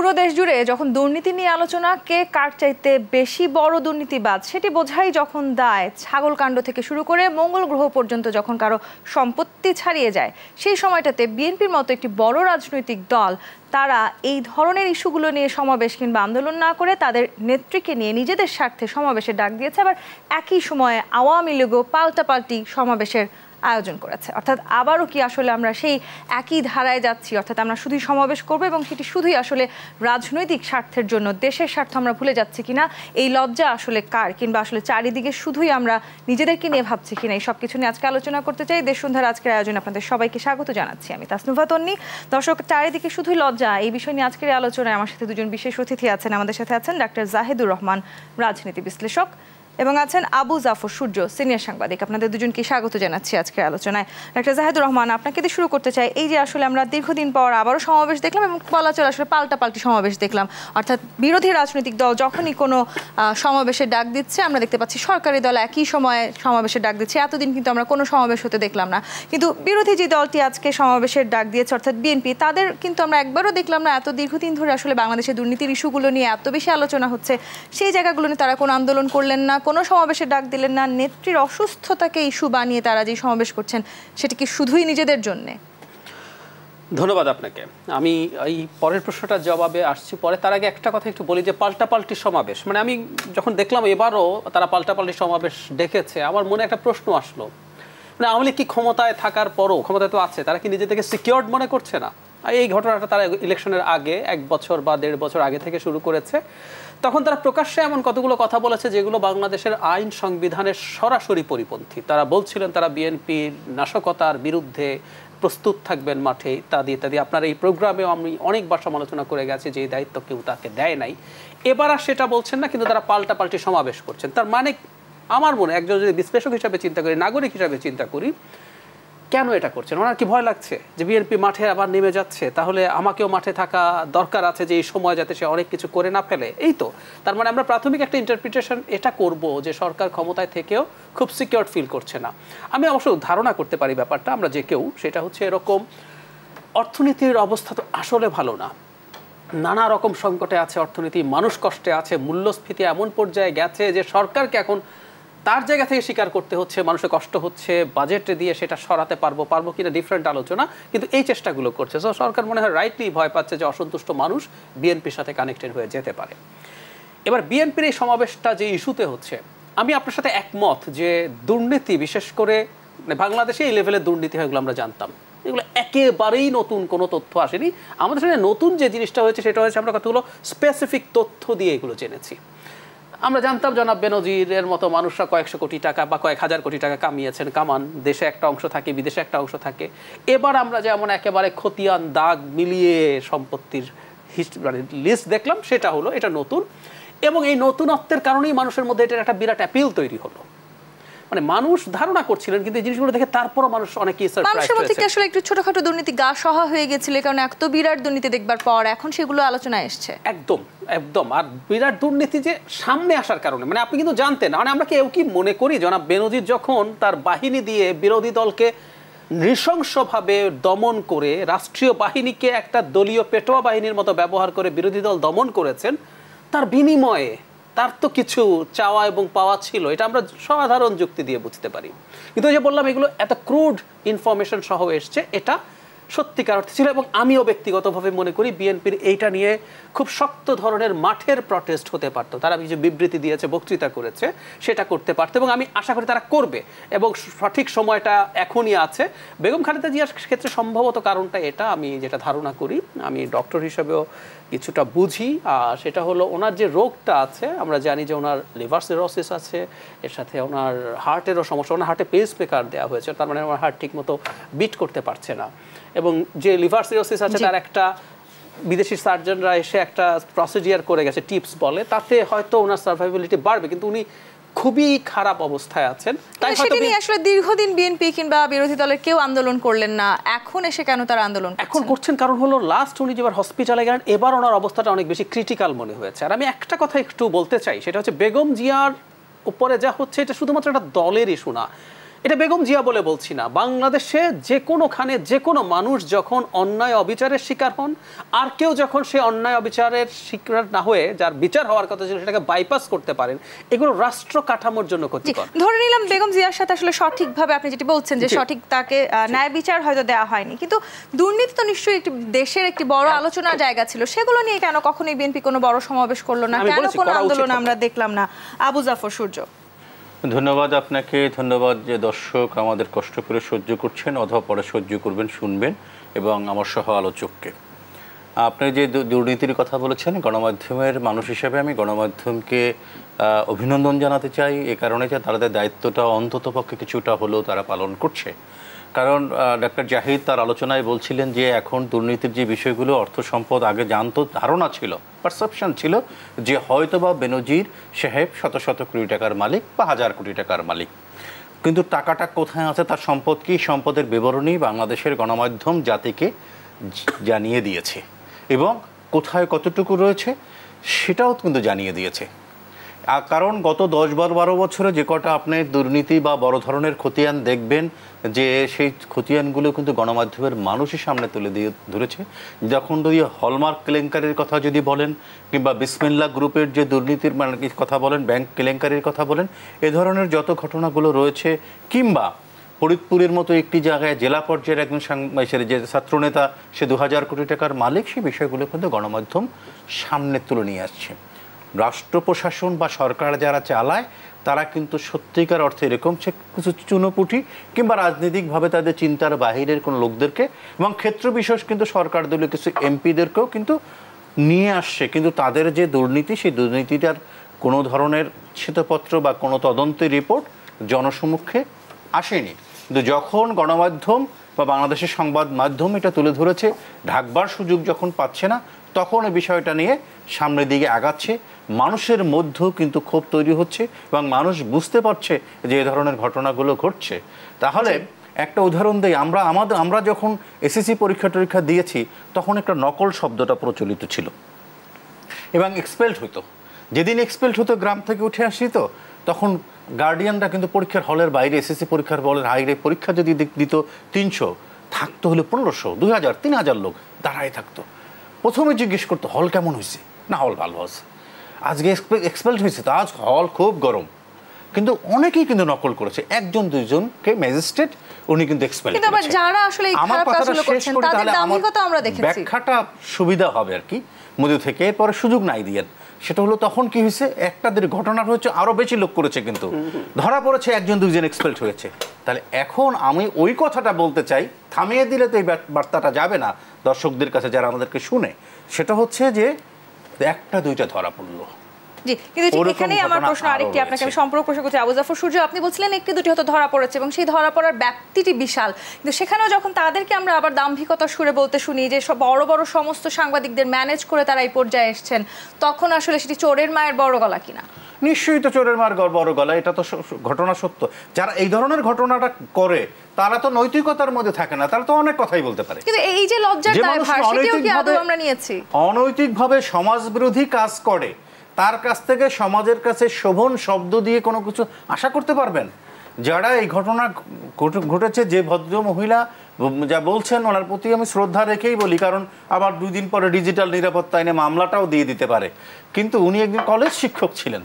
পুরো দেশ জুড়ে যখন দুর্নীতি নিয়ে আলোচনা, কে কার চাইতে বেশি বড় দুর্নীতিবাজ সেটি বোঝাই যখন দায়, ছাগলকাণ্ড থেকে শুরু করে মঙ্গল গ্রহ পর্যন্ত যখন কারো সম্পত্তি ছাড়িয়ে যায়, সেই সময়টাতে বিএনপির মতো একটি বড় রাজনৈতিক দল তারা এই ধরনের ইস্যুগুলো নিয়ে সমাবেশ কিংবা আন্দোলন না করে তাদের নেত্রীকে নিয়ে নিজেদের স্বার্থে সমাবেশের ডাক দিয়েছে। আবার একই সময়ে আওয়ামী লীগও পাল্টাপাল্টি সমাবেশের আয়োজন করেছে। অর্থাৎ আবারও কি আসলে আমরা সেই একই ধারায় যাচ্ছি? অর্থাৎ আমরা শুধুই সমাবেশ করবো এবং সেটি শুধুই আসলে রাজনৈতিক স্বার্থের জন্য, দেশের স্বার্থ আমরা ভুলে যাচ্ছি কিনা, এই লজ্জা আসলে কার, কিংবা আসলে চারিদিকে শুধুই আমরা নিজেদেরকে নিয়ে ভাবছি কিনা, এই সব কিছু নিয়ে আজকে আলোচনা করতে চাই। দেশ সন্ধ্যার আজকের আয়োজনে আপনাদের সবাইকে স্বাগত জানাচ্ছি। আমি তাসনুভা তন্নি। দর্শক, চারিদিকে শুধুই লজ্জা, এই বিষয় নিয়ে আজকের আলোচনায় আমার সাথে দুজন বিশেষ অতিথি আছেন। আমাদের সাথে আছেন ডাক্তার জাহিদুর রহমান, রাজনীতি বিশ্লেষক, এবং আছেন আবু জাফর সূর্য, সিনিয়র সাংবাদিক। আপনাদের দুজনকে স্বাগত জানাচ্ছি আজকের আলোচনায়। ডাক্তার জাহিদুর রহমান, আপনাকে দিয়ে শুরু করতে চাই। এই যে আসলে আমরা দীর্ঘদিন পর আবারও সমাবেশ দেখলাম এবং বলা চলে আসলে পাল্টাপাল্টি সমাবেশ দেখলাম। অর্থাৎ বিরোধী রাজনৈতিক দল যখনই কোনো সমাবেশের ডাক দিচ্ছে, আমরা দেখতে পাচ্ছি সরকারি দল একই সময়ে সমাবেশের ডাক দিচ্ছে। এতদিন কিন্তু আমরা কোনো সমাবেশ হতে দেখলাম না, কিন্তু বিরোধী যে দলটি আজকে সমাবেশের ডাক দিয়েছে অর্থাৎ বিএনপি, তাদের কিন্তু আমরা একবারও দেখলাম না এত দীর্ঘদিন ধরে আসলে বাংলাদেশের দুর্নীতির ইস্যুগুলো নিয়ে এত বেশি আলোচনা হচ্ছে, সেই জায়গাগুলো নিয়ে তারা কোনো আন্দোলন করলেন না, কোনো সমাবেশে ডাক দিলেন না। নেত্রীর অসুস্থতাকে ইস্যু বানিয়ে তারা যে সমাবেশ করছেন, সেটা কি শুধুই নিজেদের জন্যে? ধন্যবাদ আপনাকে। আমি এই পরের প্রশ্নটার জবাবে আসছি পরে। তার আগে একটা কথা একটু বলি যে পাল্টাপাল্টি সমাবেশ, মানে আমি যখন দেখলাম এবারও তারা পাল্টাপাল্টি সমাবেশ ডেকেছে, আমার মনে একটা প্রশ্ন আসলো, মানে আওয়ামী লীগ কি ক্ষমতায় থাকার পরও, ক্ষমতায় তো আছে, তারা কি নিজেদেরকে সিকিউরড মনে করছে না? এই ঘটনাটা তারা ইলেকশনের আগে 1 বছর বা 1.5 বছর আগে থেকে শুরু করেছে। তখন তারা প্রকাশ্যে এমন কতগুলো কথা বলেছে যেগুলো বাংলাদেশের আইন সংবিধানের সরাসরি পরিপন্থী। তারা বলছিলেন তারা বিএনপির নাশকতার বিরুদ্ধে প্রস্তুত থাকবেন মাঠে, ইত্যাদি ইত্যাদি। আপনার এই প্রোগ্রামেও আমি অনেকবার সমালোচনা করে গেছি যে এই দায়িত্ব কেউ তাকে দেয় নাই। এবার আর সেটা বলছেন না, কিন্তু তারা পাল্টাপাল্টি সমাবেশ করছেন। তার মানে আমার মনে, একজন যদি বিশ্লেষক হিসাবে চিন্তা করি, নাগরিক হিসাবে চিন্তা করি, কেন এটা করছেন? ওনার কি ভয় লাগছে যে বিএনপি মাঠে আবার নেমে যাচ্ছে, তাহলে আমাকেও মাঠে থাকা দরকার আছে যে এই সময় যাতে সে অনেক কিছু করে না ফেলে? এই তো, তার মানে আমরা প্রাথমিক একটা ইন্টারপ্রিটেশন এটা করব যে সরকার ক্ষমতায় থেকেও খুব সিকিউর ফিল করছে না। আমি অবশ্য ধারণা করতে পারি ব্যাপারটা, আমরা যে কেউ, সেটা হচ্ছে এরকম, অর্থনীতির অবস্থা তো আসলে ভালো না, নানা রকম সংকটে আছে অর্থনীতি, মানুষ কষ্টে আছে, মূল্যস্ফীতি এমন পর্যায়ে গেছে যে সরকারকে এখন তার জায়গা থেকে স্বীকার করতে হচ্ছে মানুষের কষ্ট হচ্ছে, বাজেটে দিয়ে সেটা সরাতে পারবো কিনা ডিফারেন্ট আলোচনা, কিন্তু এই চেষ্টাগুলো করছে। সো সরকার মনে হয় রাইটলি ভয় পাচ্ছে যে অসন্তুষ্ট মানুষ বিএনপির সাথে কানেক্টেড হয়ে যেতে পারে। এবার বিএনপির এই সমাবেশটা যে ইস্যুতে হচ্ছে, আমি আপনার সাথে একমত যে দুর্নীতি, বিশেষ করে বাংলাদেশে এই লেভেলের দুর্নীতি হয় এগুলো আমরা জানতাম, এগুলো একেবারেই নতুন কোনো তথ্য আসেনি আমাদের সাথে। নতুন যে জিনিসটা হয়েছে সেটা হচ্ছে আমরা কতগুলো স্পেসিফিক তথ্য দিয়ে এগুলো জেনেছি। আমরা জানতাম জনাব বেনজিরের মতো মানুষরা কয়েকশো কোটি টাকা বা কয়েক হাজার কোটি টাকা কামান, দেশে একটা অংশ থাকে, বিদেশে একটা অংশ থাকে। এবার আমরা যেমন একেবারে খতিয়ান দাগ মিলিয়ে সম্পত্তির মানে লিস্ট দেখলাম, সেটা হলো, এটা নতুন, এবং এই নতুনত্বের কারণেই মানুষের মধ্যে এটার একটা বিরাট অ্যাপিল তৈরি হলো। মানে মানুষ ধারণা করছিলেন, কিন্তু এই জিনিসগুলো দেখে তারপরও মানুষ অনেকেই সারপ্রাইজ হয়েছে। আসলে একটু ছোটখাটো দুর্নীতি গা সহা হয়ে গেছিল, কারণ এত বিরাট দুর্নীতি দেখবার পর এখন সেগুলো আলোচনায় এসছে। একদম একদম। আর বিরাট দুর্নীতি যে সামনে আসার কারণে, মানে আপনি কিন্তু জানতেন, মানে আমরা কেউ কি মনে করি জনাব বেনজির যখন তার বাহিনী দিয়ে বিরোধী দলকে নৃশংসভাবে দমন করে, রাষ্ট্রীয় বাহিনীকে একটা দলীয় পেটোয়া বাহিনীর মতো ব্যবহার করে বিরোধী দল দমন করেছেন, তার বিনিময়ে তার তো কিছু চাওয়া এবং পাওয়া ছিল, এটা আমরা সাধারণ যুক্তি দিয়ে বুঝতে পারি। কিন্তু যে বললাম এগুলো এত ক্রুড ইনফরমেশন সহ এসছে, এটা সত্যিকার অর্থে ছিল। এবং আমিও ব্যক্তিগতভাবে মনে করি বিএনপির এইটা নিয়ে খুব শক্ত ধরনের মাঠের প্রটেস্ট হতে পারতো। তারা কিছু বিবৃতি দিয়েছে, বক্তৃতা করেছে, সেটা করতে পারতো, এবং আমি আশা করি তারা করবে, এবং সঠিক সময়টা এখনই আছে। বেগম খালেদা জিয়ার ক্ষেত্রে সম্ভবত কারণটা এটা, আমি যেটা ধারণা করি, আমি ডক্টর হিসেবেও কিছুটা বুঝি, সেটা হলো ওনার যে রোগটা আছে, আমরা জানি যে ওনার লিভার সিরোসিস আছে, এর সাথে ওনার হার্টেরও সমস্যা, ওনার হার্টে পেস মেকার দেওয়া হয়েছে, তার মানে ওনার হার্ট ঠিক মতো বিট করতে পারছে না। এবং যে লিভার সিরোসিস আছে তার একটা বিদেশি সার্জনরা এসে একটা প্রসিডিয়ার করে গেছে, টিপস বলে, তাতে হয়তো ওনার সার্ভাইভিলিটি বাড়বে, কিন্তু উনি খুবই খারাপ অবস্থায় আছেন। তাই সেটা নিয়ে আসলে দীর্ঘদিন বিএনপি কিংবা বিরোধী দলের কেউ আন্দোলন করলেন না, এখন এসে কেন তারা আন্দোলন এখন করছেন? কারণ হলো লাস্ট উনি যেবার হসপিটালে গেলেন, এবার ওনার অবস্থাটা অনেক বেশি ক্রিটিক্যাল মনে হয়েছে। আর আমি একটা কথা একটু বলতে চাই, সেটা হচ্ছে বেগম জিয়ার উপরে যা হচ্ছে এটা শুধুমাত্র একটা দলের ইস্যু না, এটা বেগম জিয়া বলে বলছি না, বাংলাদেশে যে কোনোখানে যে কোনো মানুষ যখন অন্যায় অবিচারের শিকার হন, আর কেউ যখন সে অন্যায় অবিচারের শিকার না হয়ে যার বিচার হওয়ার কথা ছিল সেটাকে বাইপাস করতে পারেন, এগুলো রাষ্ট্র কাঠামোর জন্য ক্ষতিকর। ধরে নিলাম বেগম জিয়ার সাথে আসলে সঠিকভাবে আপনি যেটি বলছেন যে সঠিক তাকে ন্যায় বিচার হয়তো দেওয়া হয়নি, কিন্তু দুর্নীতি তো নিশ্চয়ই একটি দেশের একটি বড় আলোচনার জায়গা ছিল, সেগুলো নিয়ে কেন কখনোই বিএনপি কোনো বড় সমাবেশ করলো না, কেন কোনো আন্দোলন আমরা দেখলাম না? আবু জাফর সূর্য। ধন্যবাদ আপনাকে, ধন্যবাদ যে দর্শক আমাদের কষ্ট করে সহ্য করছেন অথবা পরে সহ্য করবেন, শুনবেন, এবং আমার সহ আলোচককে। আপনি যে দুর্নীতির কথা বলেছেন, গণমাধ্যমের মানুষ হিসেবে আমি গণমাধ্যমকে অভিনন্দন জানাতে চাই, এ কারণে যে তাদের দায়িত্বটা অন্ততপক্ষে কিছুটা হলেও তারা পালন করছে। কারণ ডক্টর জাহিদ তার আলোচনায় বলছিলেন যে এখন দুর্নীতির যে বিষয়গুলো অর্থ সম্পদ আগে জানতো, ধারণা ছিল, পারসেপশন ছিল যে হয়তোবা বেনজির সাহেব শত শত কোটি টাকার মালিক বা হাজার কোটি টাকার মালিক, কিন্তু টাকাটা কোথায় আছে, তার সম্পদ কি, সম্পদের বিবরণী বাংলাদেশের গণমাধ্যম জাতিকে জানিয়ে দিয়েছে, এবং কোথায় কতটুকু রয়েছে সেটাও কিন্তু জানিয়ে দিয়েছে। কারণ গত 10-12 বছরে যে কটা আপনি দুর্নীতি বা বড় ধরনের খতিয়ান দেখবেন, যে সেই খতিয়ানগুলো কিন্তু গণমাধ্যমের মানুষের সামনে তুলে দিয়ে ধরেছে। যখন যদি হলমার্ক কেলেঙ্কারির কথা যদি বলেন, কিংবা বিসমিল্লাহ গ্রুপের যে দুর্নীতির কথা বলেন, ব্যাংক কেলেঙ্কারির কথা বলেন, এ ধরনের যত ঘটনাগুলো রয়েছে, কিংবা ফরিদপুরের মতো একটি জায়গায় জেলা পর্যায়ের একজন যে ছাত্রনেতা সে 2000 কোটি টাকার মালিক, সেই বিষয়গুলো কিন্তু গণমাধ্যম সামনে তুলে নিয়ে আসছে। রাষ্ট্র প্রশাসন বা সরকার যারা চালায় তারা কিন্তু সত্যিকার অর্থে এরকম কিছু চুনোপুটি কিংবা রাজনৈতিকভাবে তাদের চিন্তার বাহিরের কোনো লোকদেরকে, এবং ক্ষেত্র বিশেষ কিন্তু সরকার দলীয় কিছু এমপিদেরকেও কিন্তু নিয়ে আসছে, কিন্তু তাদের যে দুর্নীতি, সেই দুর্নীতিটার কোনো ধরনের শ্বেতপত্র বা কোনো তদন্তের রিপোর্ট জনসমক্ষে আসেনি। কিন্তু যখন গণমাধ্যম বা বাংলাদেশের সংবাদ মাধ্যম এটা তুলে ধরেছে, ঢাকবার সুযোগ যখন পাচ্ছে না, তখন এই বিষয়টা নিয়ে সামনের দিকে আগাচ্ছে। মানুষের মধ্যেও কিন্তু ক্ষোভ তৈরি হচ্ছে এবং মানুষ বুঝতে পারছে যে এই ধরনের ঘটনাগুলো ঘটছে। তাহলে একটা উদাহরণ দিই, আমরা যখন এসএসসি পরীক্ষা দিয়েছি তখন একটা নকল শব্দটা প্রচলিত ছিল এবং এক্সপেলড হতো। যেদিন এক্সপেলড হতো, গ্রাম থেকে উঠে আসি, তো তখন গার্ডিয়ানরা কিন্তু পরীক্ষার হলের বাইরে, এসএসসি পরীক্ষার হলের বাইরে পরীক্ষা যদি দিত 300, থাকতো হলে 1500, 2000, 3000 লোক দাঁড়ায় থাকতো। প্রথমে জিজ্ঞেস করতো হল কেমন হয়েছে, না হল ভালো আছে, আজকে এক্সপেলড হয়েছে তো আজ হল খুব গরম। কিন্তু অনেকেই কিন্তু নকল করেছে, 1-2জনকে ম্যাজিস্ট্রেট উনি কিন্তু এক্সপেল করেছে। যারা আসলে এই খারাপ কাজগুলো করছেন তাদের দাম্ভিকতা আমরা দেখেছি, ব্যাখ্যাটা সুবিধা হবে আর কি মধ্যে থেকে। এরপরে সুযোগ নাই দিয়েন, সেটা হলো তখন কি হয়েছে, একটাদের ঘটনা হচ্ছে আরো বেশি লোক করেছে, কিন্তু ধরা পড়েছে 1-2জন এক্সপেলড হয়েছে। তাহলে এখন আমি ওই কথাটা বলতে চাই, থামিয়ে দিলে তো এই বার্তাটা যাবে না দর্শকদের কাছে যারা আমাদেরকে শুনে, সেটা হচ্ছে যে 1-2টা ধরা পড়লো। জি, কিন্তু এখানেই আমার প্রশ্ন আরেকটি, আপনাকে আমি সম্পর্ক প্রশ্ন করছি। আবু জাফর সূর্য, আপনি বলছিলেন 1-2টি হয়তো ধরা পড়েছে এবং সেই ধরা পড়ার ব্যাপ্তিটি বিশাল, কিন্তু সেখানেও যখন তাদেরকে আমরা আবার দাম্ভিকতার সুরে বলতে শুনি যে সব বড় বড় সমস্ত সাংবাদিকদের ম্যানেজ করে তারা এই পর্যায়ে এসেছেন, তখন আসলে সেটি চোরের মায়ের বড় গলা কিনা? নিশ্চয়ই তো চোরের মার বড় গলা, এটা তো ঘটনা সত্য। যারা এই ধরনের ঘটনাটা করে তারা তো নৈতিকতার মধ্যে থাকে না, তারা তো অনেক কথাই বলতে পারে, কিন্তু এই যে লজ্জার দায়ভার, সেটিও কি আদৌ আমরা নিয়েছি? অনৈতিকভাবে সমাজবিরোধী কাজ করে তার কাছ থেকে সমাজের কাছে শোভন শব্দ দিয়ে কোনো কিছু আশা করতে পারবেন? যারা এই ঘটনা ঘটেছে, যে ভদ্র মহিলা যা বলছেন ওনার প্রতি আমি শ্রদ্ধা রেখেই বলি, কারণ আবার 2 দিন পরে ডিজিটাল নিরাপত্তা আইনে মামলাটাও দিয়ে দিতে পারে। কিন্তু উনি একজন কলেজ শিক্ষক ছিলেন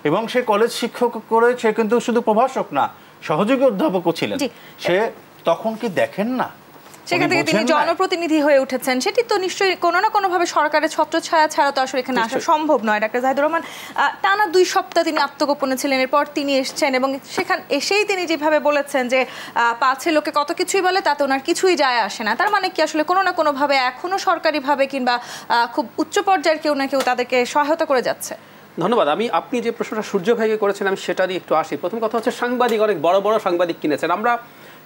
এবং সে কলেজ শিক্ষক করে সে কিন্তু শুধু প্রভাষক না, সহযোগী অধ্যাপকও ছিলেন। সে তখন কি দেখেন না, সেখান থেকে তিনি জনপ্রতিনিধি হয়ে উঠেছেন, সেটি তো নিশ্চয়ই কোনো না কোনোভাবে সরকারের ছত্রছায়া ছাড়া তো আসলে এখানে আসা সম্ভব নয়। ডাক্তার জাহিদুর রহমান, টানা 2 সপ্তাহ তিনি আত্মগোপনে ছিলেন, এরপর তিনি এসছেন এবং সেখানে এসেই তিনি যেভাবে বলেছেন যে পাছে লোকে কত কিছুই বলে তাতে ওনার কিছুই যায় আসে না, তার মানে কি আসলে কোনো না কোনোভাবে এখনো সরকারিভাবে কিংবা খুব উচ্চ পর্যায়ের কেউ না কেউ তাদেরকে সহায়তা করে যাচ্ছে? ধন্যবাদ। আপনি যে প্রশ্নটা সূর্য ভাইকে করেছেন আমি সেটারই একটু আসি। প্রথম কথা হচ্ছে সাংবাদিক, অনেক বড় বড় সাংবাদিক কিনেছেন। আমরা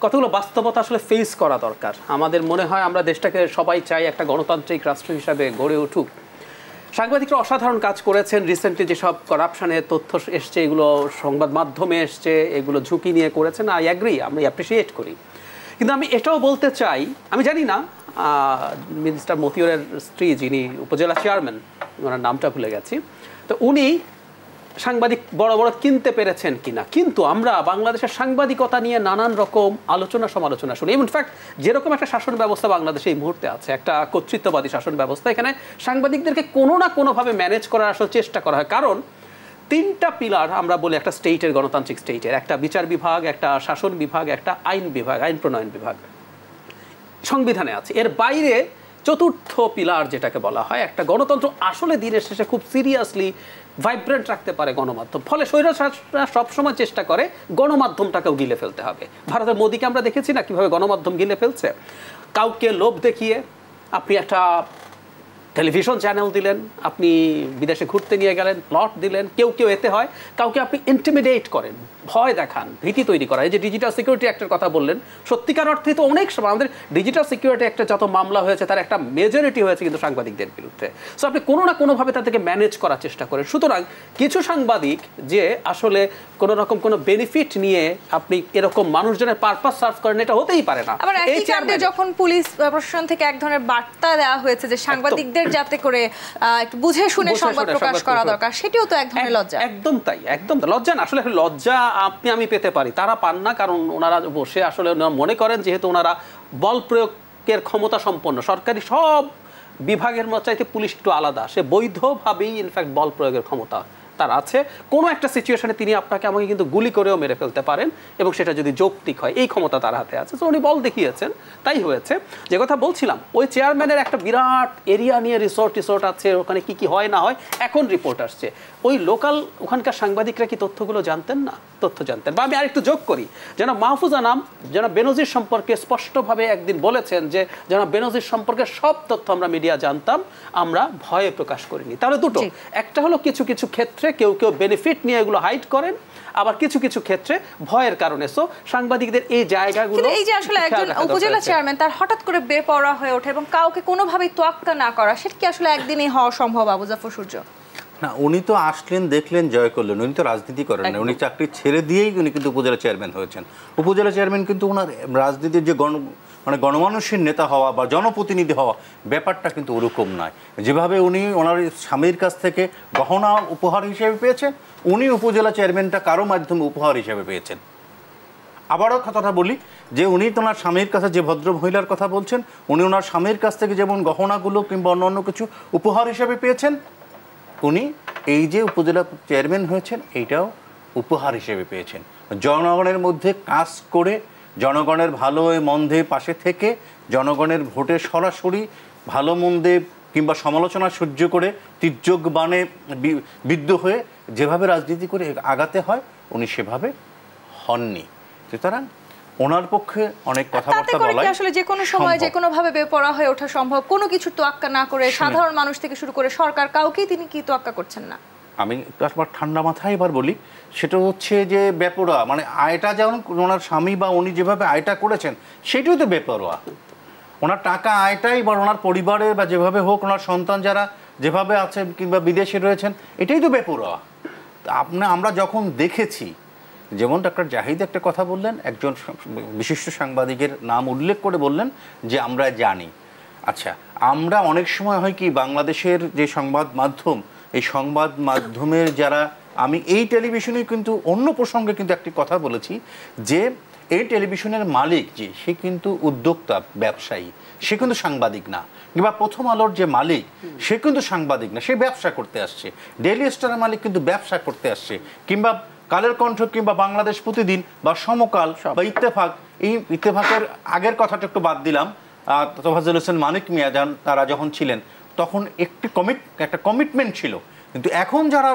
কতগুলো বাস্তবতা আসলে ফেস করা দরকার। আমাদের মনে হয় আমরা দেশটাকে সবাই চাই একটা গণতান্ত্রিক রাষ্ট্র হিসাবে গড়ে উঠুক। সাংবাদিকরা অসাধারণ কাজ করেছেন। রিসেন্টলি যেসব করাপশনের তথ্য এসছে, এগুলো সংবাদ মাধ্যমে এসছে, এগুলো ঝুঁকি নিয়ে করেছেন, আই অ্যাগ্রি, আমরা অ্যাপ্রিসিয়েট করি। কিন্তু আমি এটাও বলতে চাই, আমি জানি না মিনিস্টার মতিউরের স্ত্রী যিনি উপজেলা চেয়ারম্যান, ওনার নামটা ভুলে গেছি, তো উনি সাংবাদিক বড় বড় কিনতে পেরেছেন কিনা, কিন্তু আমরা বাংলাদেশের সাংবাদিকতা নিয়ে নানান রকম আলোচনা সমালোচনা শুনি। ইনফ্যাক্ট যেরকম একটা শাসন ব্যবস্থা বাংলাদেশে এই মুহূর্তে আছে, একটা কর্তৃত্ববাদী শাসন ব্যবস্থা, এখানে সাংবাদিকদেরকে কোনো না কোনোভাবে ম্যানেজ করার আসলে চেষ্টা করা হয়। কারণ তিনটা পিলার আমরা বলি একটা স্টেটের, গণতান্ত্রিক স্টেটের, একটা বিচার বিভাগ, একটা শাসন বিভাগ, একটা আইন বিভাগ, আইন প্রণয়ন বিভাগ সংবিধানে আছে। এর বাইরে চতুর্থ পিলার যেটাকে বলা হয় একটা গণতন্ত্র আসলে দিনের শেষে খুব সিরিয়াসলি ভাইব্রেন্ট রাখতে পারে গণমাধ্যম। ফলে স্বৈরশাসকরা সবসময় চেষ্টা করে গণমাধ্যমটাকেও গিলে ফেলতে হবে। ভারতের মোদিকে আমরা দেখেছি না কিভাবে গণমাধ্যম গিলে ফেলছে। কাউকে লোভ দেখিয়ে আপনি একটা টেলিভিশন চ্যানেল দিলেন, আপনি বিদেশে ঘুরতে নিয়ে গেলেন, প্লট দিলেন, কেউ কেউ এতে হয় কাউকে আপনি ইন্টিমিডেট করেন, ভয় দেখান, ভীতি তৈরি করা। এই যে ডিজিটাল সিকিউরিটি অ্যাক্টের কথা বললেন, সত্যিকার অর্থে তো অনেক সময় আমাদের ডিজিটাল সিকিউরিটি অ্যাক্টে যত মামলা হয়েছে তার একটা মেজরিটি হয়েছে কিন্তু সাংবাদিকদের বিরুদ্ধে। সো আপনি কোনো না কোনোভাবে তাদেরকে ম্যানেজ করার চেষ্টা করেন। সুতরাং কিছু সাংবাদিক যে আসলে কোনো রকম কোনো বেনিফিট নিয়ে আপনি এরকম মানুষজনের পারপাস সার্ভ করেন, এটা হতেই পারে না। আবার একই কারণে যখন পুলিশ প্রশাসন থেকে এক ধরনের বার্তা দেওয়া হয়েছে যে সাংবাদিকদের যাতে করে একটু বুঝে শুনে সংবাদ প্রকাশ করা দরকার, সেটিও তো এক ধরনের লজ্জা। একদম তাই, একদম লজ্জা না, আসলে লজ্জা আমি পেতে পারি, তারা পান না। কারণ ওনারা বসে আসলে মনে করেন যেহেতু ওনারা বল প্রয়োগের ক্ষমতা সম্পন্ন, সরকারি সব বিভাগের চাইতে পুলিশ একটু আলাদা, সে বৈধভাবেই ইনফ্যাক্ট বল প্রয়োগের ক্ষমতা তার আছে। কোনো একটা সিচুয়েশনে তিনি আপনাকে আমাকে কিন্তু গুলি করেও মেরে ফেলতে পারেন, এবং সেটা যদি যৌক্তিক হয়, এই ক্ষমতা তার হাতে আছে। তো উনি বল দেখিয়েছেন, তাই হয়েছে। যে কথা বলছিলাম, ওই চেয়ারম্যানের একটা বিরাট এরিয়া নিয়ে রিসোর্ট আছে, ওখানে কি কি হয় না হয় এখন রিপোর্ট আসছে। ওই লোকাল ওখানকার সাংবাদিকরা কি তথ্যগুলো জানতেন না? তথ্য জানতেন। বা আমি আরেকটু যোগ করি, যেন মাহফুজ আনাম যেন বেনজির সম্পর্কে স্পষ্টভাবে একদিন বলেছেন যে যেন বেনজির সম্পর্কে সব তথ্য আমরা মিডিয়া জানতাম, আমরা ভয়ে প্রকাশ করিনি। তাহলে দুটো, একটা হলো কিছু কিছু ক্ষেত্রে কেউ কেউ বেনিফিট নিয়ে এগুলো হাইড করেন, আবার কিছু কিছু ক্ষেত্রে ভয়ের কারণে। সো সাংবাদিকদের এই জায়গাগুলো, এই যে আসলে একজন উপজেলা চেয়ারম্যান তার হঠাৎ করে বেপরোয়া হয়ে ওঠে এবং কাউকে কোনোভাবেই তোয়াক্কা না করা, সেটা কি আসলে একদিনই হওয়া সম্ভব আবু জাফর সূর্য? না, উনি তো আসলেন, দেখলেন, জয় করলেন, উনি তো রাজনীতি করেন না। উনি চাকরি ছেড়ে দিয়েই উনি কিন্তু উপজেলা চেয়ারম্যান হয়েছেন। উপজেলা চেয়ারম্যান কিন্তু ওনার রাজনীতির যে গণমানুষের নেতা হওয়া বা জনপ্রতিনিধি হওয়া ব্যাপারটা কিন্তু ওরকম নয়। যেভাবে উনি ওনার স্বামীর কাছ থেকে গহনা উপহার হিসেবে পেয়েছেন, উনি উপজেলা চেয়ারম্যানটা কারো মাধ্যমে উপহার হিসেবে পেয়েছেন। আবারও কথাটা বলি যে উনি ওনার স্বামীর কাছে যে ভদ্র মহিলার কথা বলছেন, উনি ওনার স্বামীর কাছ থেকে যেমন গহনাগুলো কিংবা অন্য কিছু উপহার হিসেবে পেয়েছেন, উনি এই যে উপজেলা চেয়ারম্যান হয়েছেন এইটাও উপহার হিসেবে পেয়েছেন। জনগণের মধ্যে কাজ করে, জনগণের ভালো মন্দে পাশে থেকে, জনগণের ভোটে সরাসরি ভালো মন্দে কিংবা সমালোচনা সহ্য করে তির্যক বাণে বিদ্ধ হয়ে যেভাবে রাজনীতি করে আগাতে হয়, উনি সেভাবে হননি। সুতরাং ওনার পক্ষে অনেক কথাবার্তা বলা আসলে যে কোনো সময় যে কোনো ভাবে বেপরোয়া হয়ে ওঠা সম্ভব, কোনো কিছু তোয়াক্কা না করে সাধারণ মানুষ থেকে শুরু করে সরকার কাউকেই তিনি কি তোয়াক্কা করছেন না। আমি একবার ঠান্ডা মাথায় এবার বলি, সেটা হচ্ছে যে বেপরোয়া মানে আয়টা যেমন ওনার স্বামী বা উনি যেভাবে আয়টা করেছেন সেটাই তো বেপরোয়া। ওনার টাকা আয়টাই বা ওনার পরিবারে বা যেভাবে হোক ওনার সন্তান যারা যেভাবে আছে কিংবা বিদেশে রয়েছেন, এটাই তো বেপরোয়া। আমরা যখন দেখেছি, যেমন ডক্টর জাহিদ একটা কথা বললেন, একজন বিশিষ্ট সাংবাদিকের নাম উল্লেখ করে বললেন যে আমরা জানি। আচ্ছা, আমরা অনেক সময় হয় কি বাংলাদেশের যে সংবাদ মাধ্যম, এই সংবাদ মাধ্যমের যারা, আমি এই টেলিভিশনে কিন্তু অন্য প্রসঙ্গে কিন্তু একটি কথা বলেছি যে এই টেলিভিশনের মালিক যে সে কিন্তু উদ্যোক্তা, ব্যবসায়ী, সে কিন্তু সাংবাদিক না। কিংবা প্রথম আলোর যে মালিক সে কিন্তু সাংবাদিক না, সে ব্যবসা করতে আসছে। ডেইলি স্টারের মালিক কিন্তু ব্যবসা করতে আসছে। কিংবা কালের কণ্ঠ কিংবা বাংলাদেশ প্রতিদিন বা সমকাল বা ইত্তেফাক, এই ইত্তেফাকের আগের কথাটা একটু বাদ দিলাম, তোফাজ্জল হোসেন মানিক মিয়া তারা যখন ছিলেন তখন একটা কমিটমেন্ট ছিল। কিন্তু এখন যারা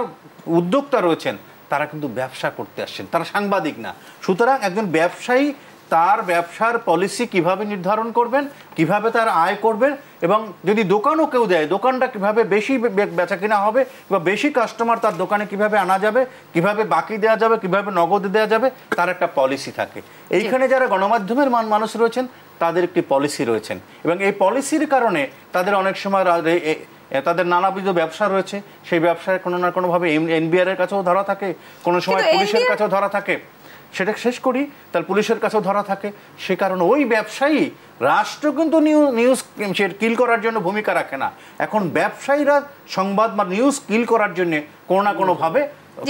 উদ্যোক্তা রয়েছেন তারা কিন্তু ব্যবসা করতে আসছেন, তারা সাংবাদিক না। সুতরাং একজন ব্যবসায়ী তার ব্যবসার পলিসি কিভাবে নির্ধারণ করবেন, কিভাবে তার আয় করবেন, এবং যদি দোকানও কেউ দেয় দোকানটা কিভাবে বেশি বেচা কিনা হবে বা বেশি কাস্টমার তার দোকানে কিভাবে আনা যাবে, কিভাবে বাকি দেওয়া যাবে, কিভাবে নগদ দেওয়া যাবে, তার একটা পলিসি থাকে। এইখানে যারা গণমাধ্যমের মানুষ রয়েছেন তাদের একটি পলিসি রয়েছেন, এবং এই পলিসির কারণে তাদের অনেক সময় তাদের নানাবিধ ব্যবসা রয়েছে, সেই ব্যবসায় কোনো না কোনোভাবে এনবিআর এর কাছেও ধরা থাকে, কোনো সময় পুলিশের কাছেও ধরা থাকে। সেটা শেষ করি, তার পুলিশের কাছেও ধরা থাকে। সে কারণে ওই ব্যবসায়ী, রাষ্ট্র কিন্তু নিউজ কিল করার জন্য ভূমিকা রাখে না। এখন ব্যবসায়ীরা সংবাদ বা নিউজ কিল করার জন্য কোনো না কোনোভাবে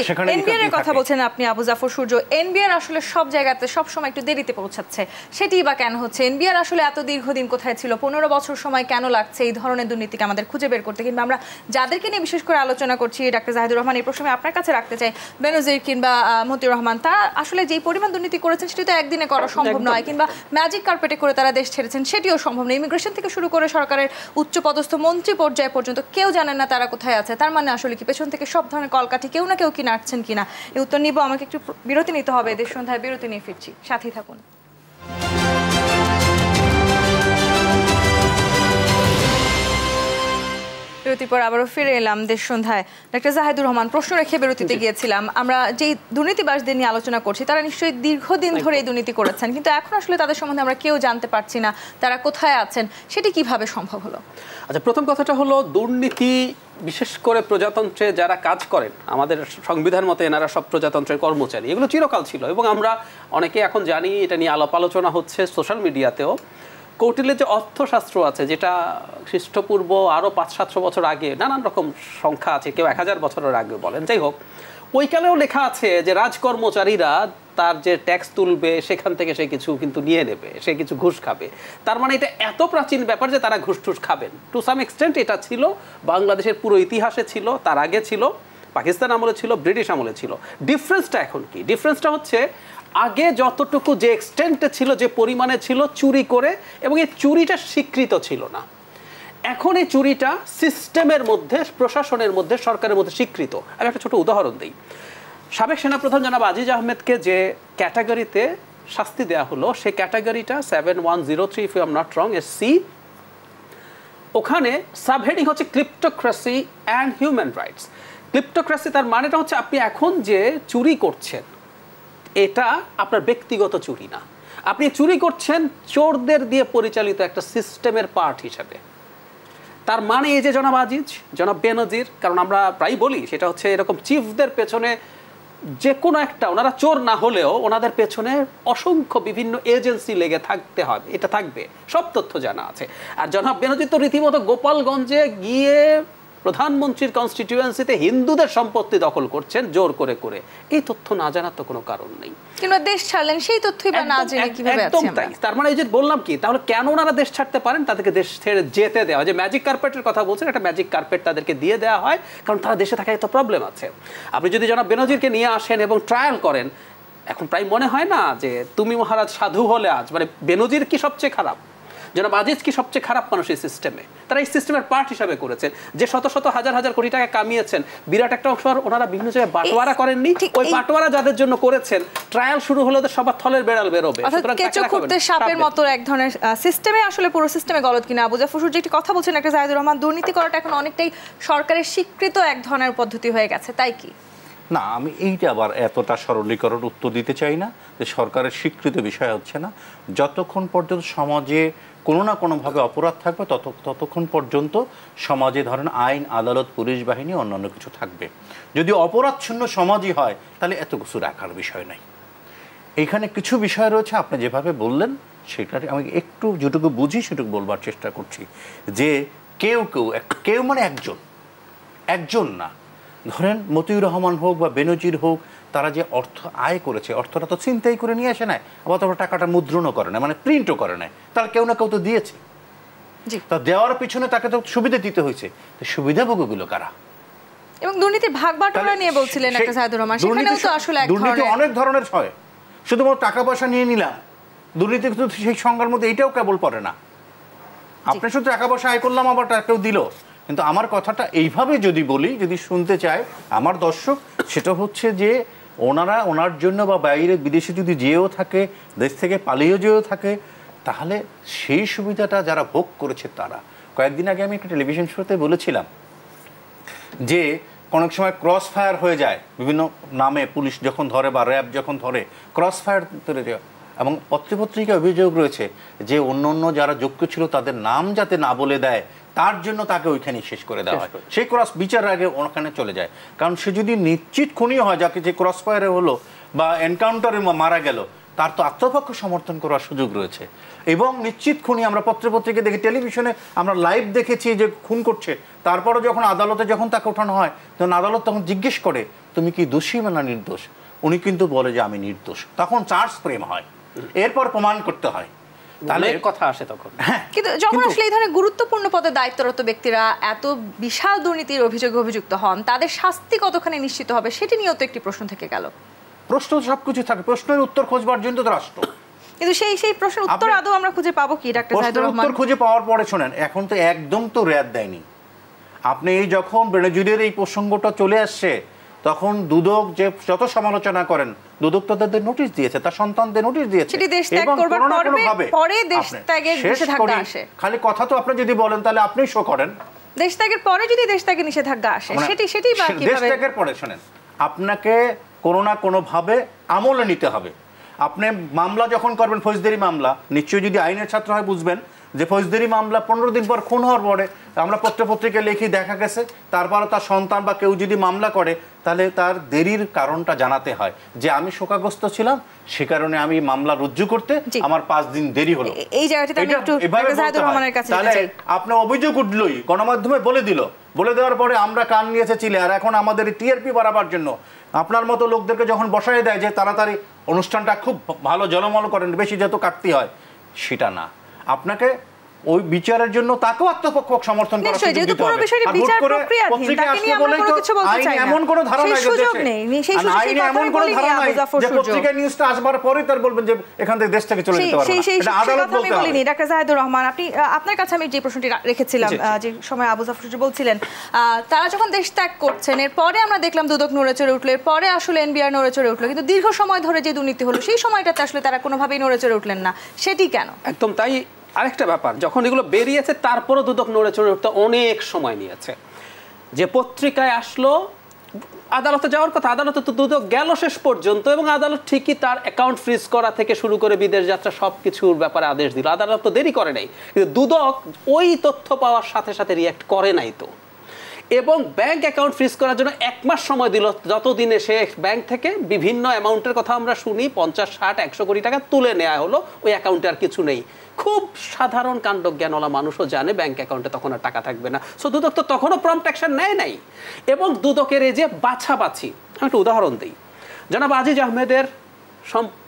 সেখানে এনবিআর এর কথা বলছেন আপনি আবু জাফর সূর্য। এনবিআর আসলে সব জায়গাতে সব সময় একটু দেরিতে পৌঁছাচ্ছে, সেটি বা কেন হচ্ছে? এনবিআর আসলে এত দীর্ঘদিন কোথায় ছিল? 15 বছর সময় কেন লাগছে এই ধরনের দুর্নীতিকে আমাদের খুঁজে বের করতে? কিংবা আমরা যাদেরকে নিয়ে বিশেষ করে আলোচনা করছি, ডাক্তার জাহিদুর রহমান, এই প্রসঙ্গে আপনার কাছে রাখতে চাই, বেনজির কিংবা মতিউর রহমান, তারা আসলে যেই পরিমাণ দুর্নীতি করেছেন সেটি তো একদিনে করা সম্ভব নয়, কিংবা ম্যাজিক কার্পেটে করে তারা দেশ ছেড়েছেন সেটিও সম্ভব নয়। ইমিগ্রেশন থেকে শুরু করে সরকারের উচ্চপদস্থ মন্ত্রী পর্যায়ে পর্যন্ত কেউ জানেন না তারা কোথায় আছে। তার মানে আসলে কি পেছন থেকে সব ধরনের কলকাঠি কেউ না কেউ কি নাড়ছেন কিনা? এই উত্তর নিব। আমাকে একটু বিরতি নিতে হবে, দেশ সন্ধ্যায় বিরতি নিয়ে ফিরছি, সাথেই থাকুন। বিরতির পর আবারও ফিরে এলাম দেশ সন্ধ্যায়। ডাক্তার জাহিদুর রহমান, প্রশ্ন রেখে বিরতিতে গিয়েছিলাম, আমরা যেই দুর্নীতিবাজদের নিয়ে আলোচনা করছি তারা নিশ্চয়ই দীর্ঘদিন ধরে এই দুর্নীতি করেছেন, কিন্তু এখন আসলে তাদের সম্বন্ধে আমরা কেউ জানতে পারছি না তারা কোথায় আছেন, সেটি কিভাবে সম্ভব হলো? আচ্ছা, প্রথম কথাটা হলো দুর্নীতি, বিশেষ করে প্রজাতন্ত্রে যারা কাজ করেন, আমাদের সংবিধান মতে এনারা সব প্রজাতন্ত্রের কর্মচারী, এগুলো চিরকাল ছিল এবং আমরা অনেকে এখন জানি, এটা নিয়ে আলাপ আলোচনা হচ্ছে সোশ্যাল মিডিয়াতেও। কৌটিল্যের যে অর্থশাস্ত্র আছে, যেটা খ্রিস্টপূর্ব আরও 500-700 বছর আগে, নানান রকম সংখ্যা আছে, কেউ 1000 বছরের আগে বলেন, যাই হোক, ওইকালেও লেখা আছে যে রাজকর্মচারীরা তার যে ট্যাক্স তুলবে সেখান থেকে সে কিছু কিন্তু নিয়ে নেবে, সে কিছু ঘুষ খাবে। তার মানে এটা এত প্রাচীন ব্যাপার যে তারা ঘুষ টুস খাবেন। টু সাম এক্সটেন্ট এটা ছিল বাংলাদেশের পুরো ইতিহাসে ছিল, তার আগে ছিল, পাকিস্তান আমলে ছিল, ব্রিটিশ আমলে ছিল। ডিফারেন্সটা এখন কি? ডিফারেন্সটা হচ্ছে আগে যতটুকু যে এক্সটেন্টে ছিল, যে পরিমাণে ছিল, চুরি করে, এবং এই চুরিটা স্বীকৃত ছিল না। এখন এই চুরিটা সিস্টেমের মধ্যে, প্রশাসনের মধ্যে, সরকারের মধ্যে স্বীকৃত। আমি একটা ছোট উদাহরণ দিই। সাবেক সেনাপ্রধান জনাব আজিজ আহমেদকে যে ক্যাটাগরিতে শাস্তি দেওয়া হলো, সেই ক্যাটাগরিটা 7103, if you am not wrong, see. ওখানে সাবহেডিং হচ্ছে cryptocracy and human rights. Cryptocracy তার মানেটা হচ্ছে আপনি এখন যে চুরি করছেন এটা আপনার ব্যক্তিগত চুরি না, আপনি চুরি করছেন চোরদের দিয়ে পরিচালিত একটা সিস্টেমের পার্ট হিসাবে। তার মানে এই যে জনাব আজিজ, জনাব বেনজির, কারণ আমরা প্রায় বলি সেটা হচ্ছে এরকম চিফদের পেছনে যে কোনো একটা, ওনারা চোর না হলেও ওনাদের পেছনে অসংখ্য বিভিন্ন এজেন্সি লেগে থাকতে হবে, এটা থাকবে, সব তথ্য জানা আছে। আর জনাব বেনজির তো রীতিমতো গোপালগঞ্জে গিয়ে প্রধানমন্ত্রীর কনস্টিটিউয়েন্সিতে হিন্দুদের সম্পত্তি দখল করছেন জোর করে করে। এই তথ্য না জানার তো কোনো কারণ নেই। কিংবা দেশ ছাড়লেন সেই তথ্যই বা না জেনে কিভাবে আছেন? একদম তাই। তার মানে এই যে বললাম কি, তাহলে কেন ওনারা দেশ ছাড়তে পারেন? তাদেরকে দেশ ছেড়ে যেতে দেওয়া, যে ম্যাজিক কার্পেটের কথা বলছেন, একটা ম্যাজিক কার্পেট তাদেরকে দিয়ে দেওয়া হয়, কারণ তারা দেশে থাকায় একটা প্রবলেম আছে। আপনি যদি জনাব বেনজিরকে নিয়ে আসেন এবং ট্রায়াল করেন, এখন প্রায় মনে হয় না যে তুমি মহারাজ সাধু হলে আজ, মানে বেনজির কি সবচেয়ে খারাপ, জনাব আজিজ কি সবচেয়ে খারাপ মানুষ এই সিস্টেমে? তারা এই সিস্টেমের পার্ট হিসাবে করেছেন, যে শত শত হাজার হাজার কোটি টাকা কামিয়েছেন, বিরাট একটা অংশ ওনারা বিভিন্ন জায়গায় বাটোয়ারা করেননি। ওই বাটোয়ারা যাদের জন্য করেছেন, ট্রায়াল শুরু হলে তো সবার থলের বেড়াল বেরোবে। সাপের মতো এক ধরনের সিস্টেমে, আসলে পুরো সিস্টেমে গলদ কিনা? আবু জাফর সূর্য একটি কথা বলছেন, একটা জাহিদুর রহমান, দুর্নীতি করাটা এখন অনেকটাই সরকারের স্বীকৃত এক ধরনের পদ্ধতি হয়ে গেছে, তাই কি? না, আমি এইটা আবার এতটা সরলীকরণ উত্তর দিতে চাই না যে সরকারের স্বীকৃত বিষয় হচ্ছে না। যতক্ষণ পর্যন্ত সমাজে কোনো না কোনোভাবে অপরাধ থাকবে ততক্ষণ পর্যন্ত সমাজে ধরেন আইন, আদালত, পুলিশ বাহিনী, অন্যান্য কিছু থাকবে। যদি অপরাধশূন্য সমাজই হয় তাহলে এত কিছু রাখার বিষয় নাই। এইখানে কিছু বিষয় রয়েছে আপনি যেভাবে বললেন, সেটা আমি একটু যেটুকু বুঝি সেটুকু বলবার চেষ্টা করছি। যে কেউ মানে একজন না, ধরেন মতিউর রহমান হোক বা বেনজির হোক, তারা যে অর্থ আয় করেছে, অর্থটা তো চিন্তাই করে নিয়ে আসে নাই, আবার তারপর টাকাটা মুদ্রণও করে না, মানে প্রিন্টও করে নাই, তার কেউ না কেউ তো দিয়েছে। তা দেওয়ার পিছনে তাকে তো সুবিধা দিতে হয়েছে, তো সুবিধাভোগীগুলো কারা? এবং দুর্নীতির ভাগ বাটোয়ারা নিয়ে বলছিলেন একটা জাহিদুর রহমান, সেখানেও তো আসলে এক ধরনের অনেক ধরনের হয়। শুধুমাত্র টাকা পয়সা নিয়ে নিলাম, দুর্নীতি কিন্তু সেই সংজ্ঞার মধ্যে এটাও কেবল পড়ে না। আপনি শুধু টাকা পয়সা আয় করলাম, আবার কেউ দিল। কিন্তু আমার কথাটা এইভাবে যদি বলি, যদি শুনতে চায় আমার দর্শক, সেটা হচ্ছে যে ওনার জন্য বা বাইরে বিদেশে যদি যেও থাকে, দেশ থেকে পালিয়ে যেও থাকে, তাহলে সেই সুবিধাটা যারা ভোগ করেছে তারা। কয়েকদিন আগে আমি একটা টেলিভিশন শোতে বলেছিলাম যে অনেক সময় ক্রস ফায়ার হয়ে যায় বিভিন্ন নামে, পুলিশ যখন ধরে বা র্যাব যখন ধরে, ক্রস ফায়ার ধরে যায়। এবং পত্রপত্রিকায় অভিযোগ রয়েছে যে অন্য যারা যোগ্য ছিল তাদের নাম যাতে না বলে দেয়, তার জন্য তাকে ওইখানে শেষ করে দেওয়া হয়। সেই ক্রস বিচারের আগে ওখানে চলে যায়। কারণ সে যদি নিশ্চিত খুনি হয়, যাকে যে ক্রস ফায়ারে হলো বা এনকাউন্টারে মারা গেল, তার তো আত্মপক্ষ সমর্থন করার সুযোগ রয়েছে। এবং নিশ্চিত খুনি আমরা পত্রপত্রিকা দেখি, টেলিভিশনে আমরা লাইভ দেখেছি যে খুন করছে, তারপরে যখন আদালতে যখন তাকে ওঠানো হয় তখন আদালত তখন জিজ্ঞেস করে তুমি কি দোষী না নির্দোষ, উনি কিন্তু বলে যে আমি নির্দোষ। তখন চার্জ ফ্রেম হয়, এরপর প্রমাণ করতে হয়, তাহলে কথা আসে তখন। কিন্তু যখন আসলে এই ধরনের গুরুত্বপূর্ণ পদে দায়িত্বরত ব্যক্তিরা এত বিশাল দুর্নীতির অভিযোগে অভিযুক্ত হন, তাদের শাস্তি কতখানি নিশ্চিত হবে সেটি নিয়েও তো একটি প্রশ্ন থেকে গেল। প্রশ্ন সবকিছু থাকে, প্রশ্নের উত্তর খোঁজবার জন্য তো রাষ্ট্র, কিন্তু সেই প্রশ্নের উত্তর আদৌ আমরা খুঁজে পাবো কি ডাক্তার সাইদুর রহমান? উত্তর খুঁজে পাওয়ার পরে শোনেন, এখন তো একদম তো রেয়াত দেয়নি। আপনি যখন বেনজিরের এই প্রসঙ্গটা চলে আসছে তখন দুদক যে যত সমালোচনা করেন, দুদক তো তাদের নোটিশ দিয়েছে, তার সন্তানদের নোটিশ দিয়েছে, এবং পরে দেশ ত্যাগের নিষেধাজ্ঞা আসে। খালি কথা তো আপনি যদি বলেন তাহলে আপনি শো করেন, দেশ ত্যাগের পরে যদি দেশ ত্যাগের নিষেধাজ্ঞা আসে সেটি বা কিভাবে? দেশ ত্যাগের পরে শোনেন, আপনাকে কোনো না কোনোভাবে আমলে নিতে হবে। আপনি মামলা যখন করবেন, ফৌজদারি মামলা, নিশ্চয়ই যদি আইনের ছাত্র হয় বুঝবেন যে ফৌজদারি মামলা 15 দিন পর খুন হওয়ার পরে আমরা পত্রপত্রিকায় লিখি দেখা গেছে, তারপরে তার সন্তান বা কেউ যদি মামলা করে তাহলে তার দেরির কারণটা জানাতে হয় যে আমি শোকাগ্রস্ত ছিলাম, সে কারণে আমি মামলা রুজু করতে আমার 5 দিন দেরি হলো। এই জায়গাটাতে আমি একটু সাইদুর রহমানের কাছে তাহলে আপনি অভিযোগ উঠলই, গণমাধ্যমে বলে দিল, বলে দেওয়ার পরে আমরা কান নিয়ে এসেছিলে, আর এখন আমাদের টিআরপি বাড়াবার জন্য আপনার মতো লোকদেরকে যখন বসায় দেয় যে তাড়াতাড়ি অনুষ্ঠানটা খুব ভালো জলমল করেন, বেশি যত কাটতে হয়, সেটা না। আপনাকে ওই বিচারের জন্য তাকেও আত্মপক্ষ সমর্থন করা সুযোগ দিতে হবে। এমন কোনো ধারণা নাই যে পত্রিকা নিউজটা আসবার পরে তার বলবেন যে এখান থেকে দেশ থেকে চলে যেতে পারবে না, এটা আদালত বলতে হবে। ডাক্তার সাইদুর রহমান, আপনি আপনার কাছে আমি যে প্রশ্নটি রেখেছিলাম, যে সময় আবু জাফর সূর্য বলছিলেন তারা যখন দেশ ত্যাগ করছেন, এরপরে আমরা দেখলাম দুদক নড়ে চড়ে উঠলো, এরপরে আসলে এনবিআর নড়ে চড়ে উঠলো, কিন্তু দীর্ঘ সময় ধরে যে দুর্নীতি হলো সেই সময়টাতে আসলে তারা কোনোভাবেই নড়ে চড়ে উঠলেন না, সেটি কেন? একদম তাই। আরেকটা ব্যাপার, যখন এগুলো বেরিয়েছে তারপরও দুদক নড়ে চড়ে উঠতে অনেক সময় নিয়েছে। যে পত্রিকায় আসলো, আদালতে যাওয়ার কথা, আদালতে তো দুদক গেল শেষ পর্যন্ত, এবং আদালত ঠিকই তার অ্যাকাউন্ট ফ্রিজ করা থেকে শুরু করে বিদেশ যাত্রা সব কিছুর ব্যাপারে আদেশ দিল। আদালত তো দেরি করে নাই, কিন্তু দুদক ওই তথ্য পাওয়ার সাথে সাথে রিঅ্যাক্ট করে নাই তো, এবং ব্যাংক অ্যাকাউন্ট ফ্রিজ করার জন্য 1 মাস সময় দিল, যতদিনে সে ব্যাংক থেকে বিভিন্ন অ্যামাউন্টের কথা আমরা শুনি, 50, 60, 100 কোটি টাকা তুলে নেওয়া হলো, ওই অ্যাকাউন্টে আর কিছু নেই। খুব সাধারণ কাণ্ডজ্ঞানওয়ালা মানুষও জানে ব্যাংক অ্যাকাউন্টে তখন আর টাকা থাকবে না। সো দুদক তো তখনও প্রম্পট অ্যাকশন নেয় নাই। এবং দুদকের এই যে বাছাবাছি, আমি একটা উদাহরণ দিই। জনাব আজিজ আহমেদের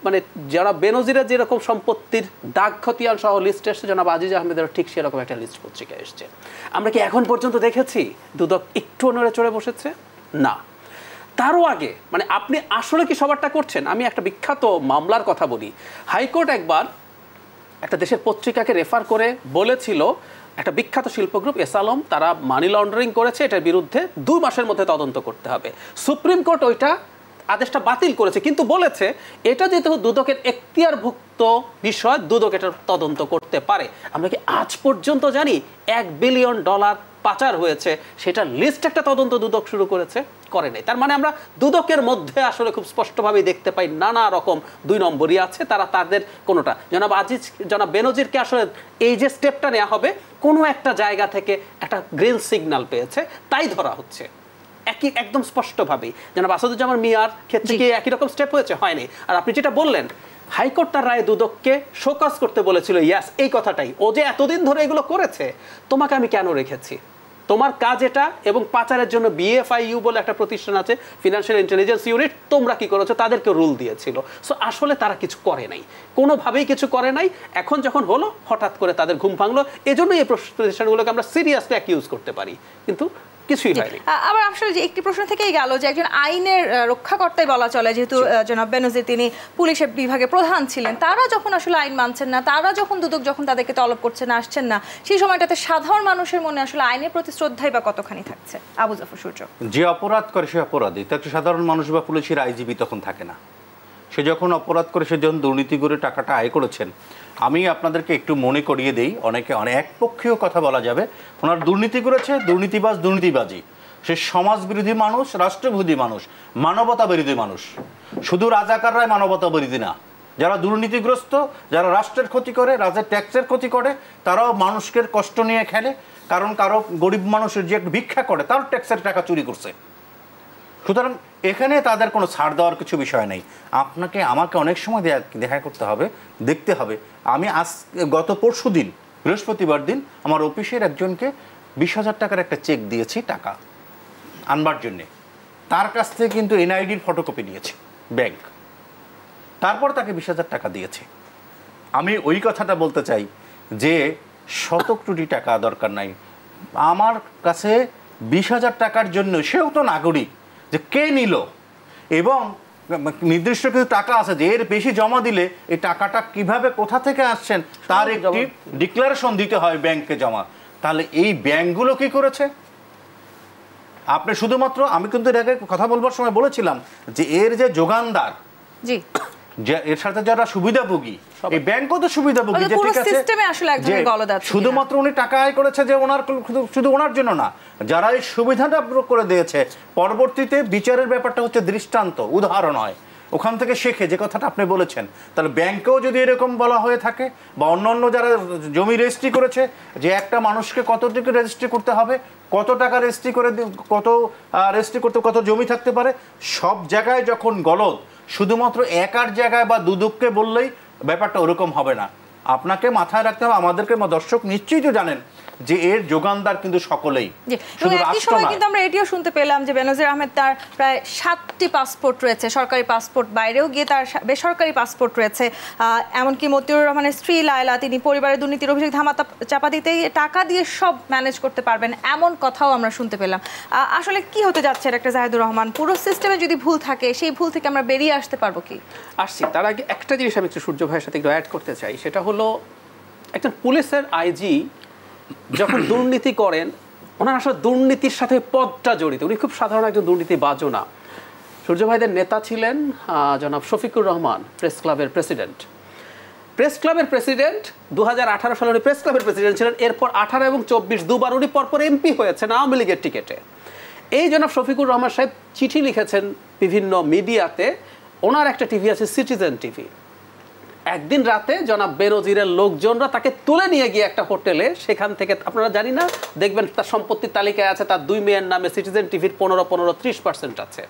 মানে যারা বেনজিরের যেরকম সম্পত্তির দাগ খতিয়ান সহ লিস্ট এসছে, জনাব আজিজ আহমেদের ঠিক সেরকম একটা লিস্ট পত্রিকা এসছে। আমরা কি এখন পর্যন্ত দেখেছি দুদক একটু নড়ে চড়ে বসেছে? না। তারও আগে, মানে আপনি আসলে কি সবারটা করছেন? আমি একটা বিখ্যাত মামলার কথা বলি। হাইকোর্ট একবার একটা দেশের পত্রিকাকে রেফার করে বলেছিল একটা বিখ্যাত শিল্প গ্রুপ এসালম তারা মানি লন্ডারিং করেছে, এটার বিরুদ্ধে 2 মাসের মধ্যে তদন্ত করতে হবে। সুপ্রিম কোর্ট ওইটা আদেশটা বাতিল করেছে, কিন্তু বলেছে এটা যেহেতু দুদকের এখতিয়ারভুক্ত বিষয়, দুদক এটার তদন্ত করতে পারে। আমরা কি আজ পর্যন্ত জানি $1 বিলিয়ন পাচার হয়েছে, সেটা লিস্ট একটা তদন্ত দুদক শুরু করেছে? করে নাই। তার মানে আমরা দুদকের মধ্যে আসলে খুব স্পষ্টভাবে দেখতে পাই নানা রকম 2 নম্বরই আছে, তারা তাদের কোনোটা। জনাব বেনজিরকে আসলে এই যে স্টেপটা নেওয়া হবে, কোনো একটা জায়গা থেকে একটা গ্রিন সিগন্যাল পেয়েছে, তাই ধরা হচ্ছে একদম স্পষ্টভাবেই। জনাব আসাদুজ্জামান মিয়ার ক্ষেত্রে কি একই রকম স্টেপ হয়েছে? হয়নি। আর আপনি যেটা বললেন, হাইকোর্ট তার রায়ে দুদককে শোকজ করতে বলেছিল, ইয়াস, এই কথাটাই, ও যে এতদিন ধরে এগুলো করেছে, তোমাকে আমি কেন রেখেছি, তোমার কাজ এটা, এবং পাচারের জন্য BFIU বলে একটা প্রতিষ্ঠান আছে, ফিনান্সিয়াল ইন্টেলিজেন্স ইউনিট, তোমরা কি করেছো, তাদেরকে রুল দিয়েছিল। সো আসলে তারা কিছু করে নাই, কোনোভাবেই কিছু করে নাই। এখন যখন হলো, হঠাৎ করে তাদের ঘুম ভাঙলো, এজন্যই এই প্রতিষ্ঠানগুলোকে আমরা সিরিয়াসলি অ্যাকিউজ করতে পারি, কিন্তু কিছুই হয়নি। আবার আসলে যে একটি প্রশ্ন থেকেই গেল যে একজন আইনের রক্ষাকর্তাই বলা চলে, যেহেতু জনাব বেনজির তিনি পুলিশের বিভাগের প্রধান ছিলেন, তারা যখন আসলে আইন মানছেন না, তারা যখন দুদক যখন তাদেরকে তলব করছেন না, আসছেন না, সেই সময়টাতে সাধারণ মানুষের মনে আসলে আইনের প্রতি শ্রদ্ধাই বা কতখানি থাকছে? আবু জাফর সূর্য, যে অপরাধ করে সে অপরাধী, তাকে সাধারণ মানুষ বা পুলিশের আইজিবি তখন থাকে না। সে যখন অপরাধ করে, সে যখন দুর্নীতি করে টাকাটা আয় করেছেন, আমি আপনাদেরকে একটু মনে করিয়ে দেই, অনেকে একপক্ষীয় কথা বলা যাবে, ওনার দুর্নীতি করেছে, দুর্নীতিবাজ দুর্নীতিবাজি, সে সমাজ বিরোধী মানুষ, রাষ্ট্রবিরোধী মানুষ, মানবতা বিরোধী মানুষ। শুধু রাজাকাররাই মানবতা বিরোধী না, যারা দুর্নীতিগ্রস্ত, যারা রাষ্ট্রের ক্ষতি করে, রাজ্যের ট্যাক্সের ক্ষতি করে, তারাও মানুষকে কষ্ট নিয়ে খেলে। কারণ কারো গরিব মানুষের যে একটু ভিক্ষা করে, তার ট্যাক্সের টাকা চুরি করছে। সুতরাং এখানে তাদের কোনো ছাড় দেওয়ার কিছু বিষয় নেই। আপনাকে আমাকে অনেক সময় দেখা করতে হবে, দেখতে হবে। আমি গত পরশু দিন বৃহস্পতিবার দিন আমার অফিসের একজনকে 20,000 টাকার একটা চেক দিয়েছি টাকা আনবার জন্যে। তার কাছ থেকে কিন্তু এনআইডির ফটোকপি নিয়েছে ব্যাংক, তারপর তাকে 20,000 টাকা দিয়েছে। আমি ওই কথাটা বলতে চাই যে শত কোটি টাকা দরকার নাই আমার কাছে। 20,000 টাকার জন্য সেও তো নাগরিক, যে কে নিল এবং নির্দিষ্ট কিছু টাকা আছে যে এর বেশি জমা দিলে এই টাকাটা কিভাবে কোথা থেকে আসছেন তার একটি ডিক্লারেশন দিতে হয় ব্যাংকে জমা। তাহলে এই ব্যাংকগুলো কি করেছে? আপনি শুধুমাত্র, আমি কিন্তু এর আগে কথা বলবার সময় বলেছিলাম যে এর যে যোগানদার, জি, যে এর সাথে যারা সুবিধাভোগী, এই ব্যাংকও তো সুবিধাভোগী, যে ঠিক আছে শুধুমাত্র উনি টাকা আয় করেছে যে ওনার শুধু ওনার জন্য না, যারা এই সুবিধাটা করে দিয়েছে পরবর্তীতে বিচারের ব্যাপারটা হচ্ছে দৃষ্টান্ত, উদাহরণ হয়, ওখান থেকে শেখে, যে কথাটা আপনি বলেছেন। তাহলে ব্যাংকেও যদি এরকম বলা হয়ে থাকে, বা অন্যান্য যারা জমি রেজিস্ট্রি করেছে যে একটা মানুষকে কতটুকু রেজিস্ট্রি করতে হবে, কত টাকা রেজিস্ট্রি করে, কত রেজিস্ট্রি করতে কত জমি থাকতে পারে, সব জায়গায় যখন গলদ, শুধুমাত্র একার জায়গায় বা দুদককে বললেই ব্যাপারটা ওরকম হবে না। আপনাকে মাথায় রাখতে হবে, আমাদেরকে দর্শক নিশ্চয়ই তো জানেন যে এর যোগানদার কিন্তু সকলেই, শুধু রাষ্ট্র নয়। কিন্তু আমরা এটিও শুনতে পেলাম যে বেনজির আহমেদ তার প্রায় 7টি পাসপোর্ট রয়েছে, সরকারি পাসপোর্ট, বাইরেও গিয়ে তার বেসরকারি পাসপোর্ট রয়েছে। এমনকি মতিউর রহমানের স্ত্রী লায়লা, তিনি পরিবারের দুর্নীতির অভিযোগ চাপা দিতেই টাকা দিয়ে সব ম্যানেজ করতে পারবেন, এমন কথাও আমরা শুনতে পেলাম। আসলে কি হতে যাচ্ছে ডাক্তার জাহিদুর রহমান? পুরো সিস্টেমে যদি ভুল থাকে, সেই ভুল থেকে আমরা বেরিয়ে আসতে পারবো কি? আসছি, তার আগে একটা জিনিস আমি একটু সূর্য ভাইয়ের সাথে একটু অ্যাড করতে চাই। সেটা হলো, একজন পুলিশের আইজি যখন দুর্নীতি করেন, ওনার আসলে দুর্নীতির সাথে পদটা জড়িত, উনি খুব সাধারণ একজন দুর্নীতিবাজও না। সূর্য ভাইদের নেতা ছিলেন জনাব শফিকুর রহমান, প্রেস ক্লাবের প্রেসিডেন্ট। 2018 সালে উনি প্রেস ক্লাবের প্রেসিডেন্ট ছিলেন। এরপর 18 এবং 24 দুবার উনি পরপর এমপি হয়েছেন আওয়ামী লীগের টিকেটে। এই জনাব শফিকুর রহমান সাহেব চিঠি লিখেছেন বিভিন্ন মিডিয়াতে। ওনার একটা টিভি আছে সিটিজেন টিভি। একদিন রাতে জনাব বেনজিরের লোকজনরা তাকে তুলে নিয়ে গিয়ে একটা হোটেলে, সেখান থেকে আপনারা জানি না, দেখবেন তার সম্পত্তির তালিকায় আছে তার 2 মেয়ের নামে সিটিজেন টিভির 15-30% আছে।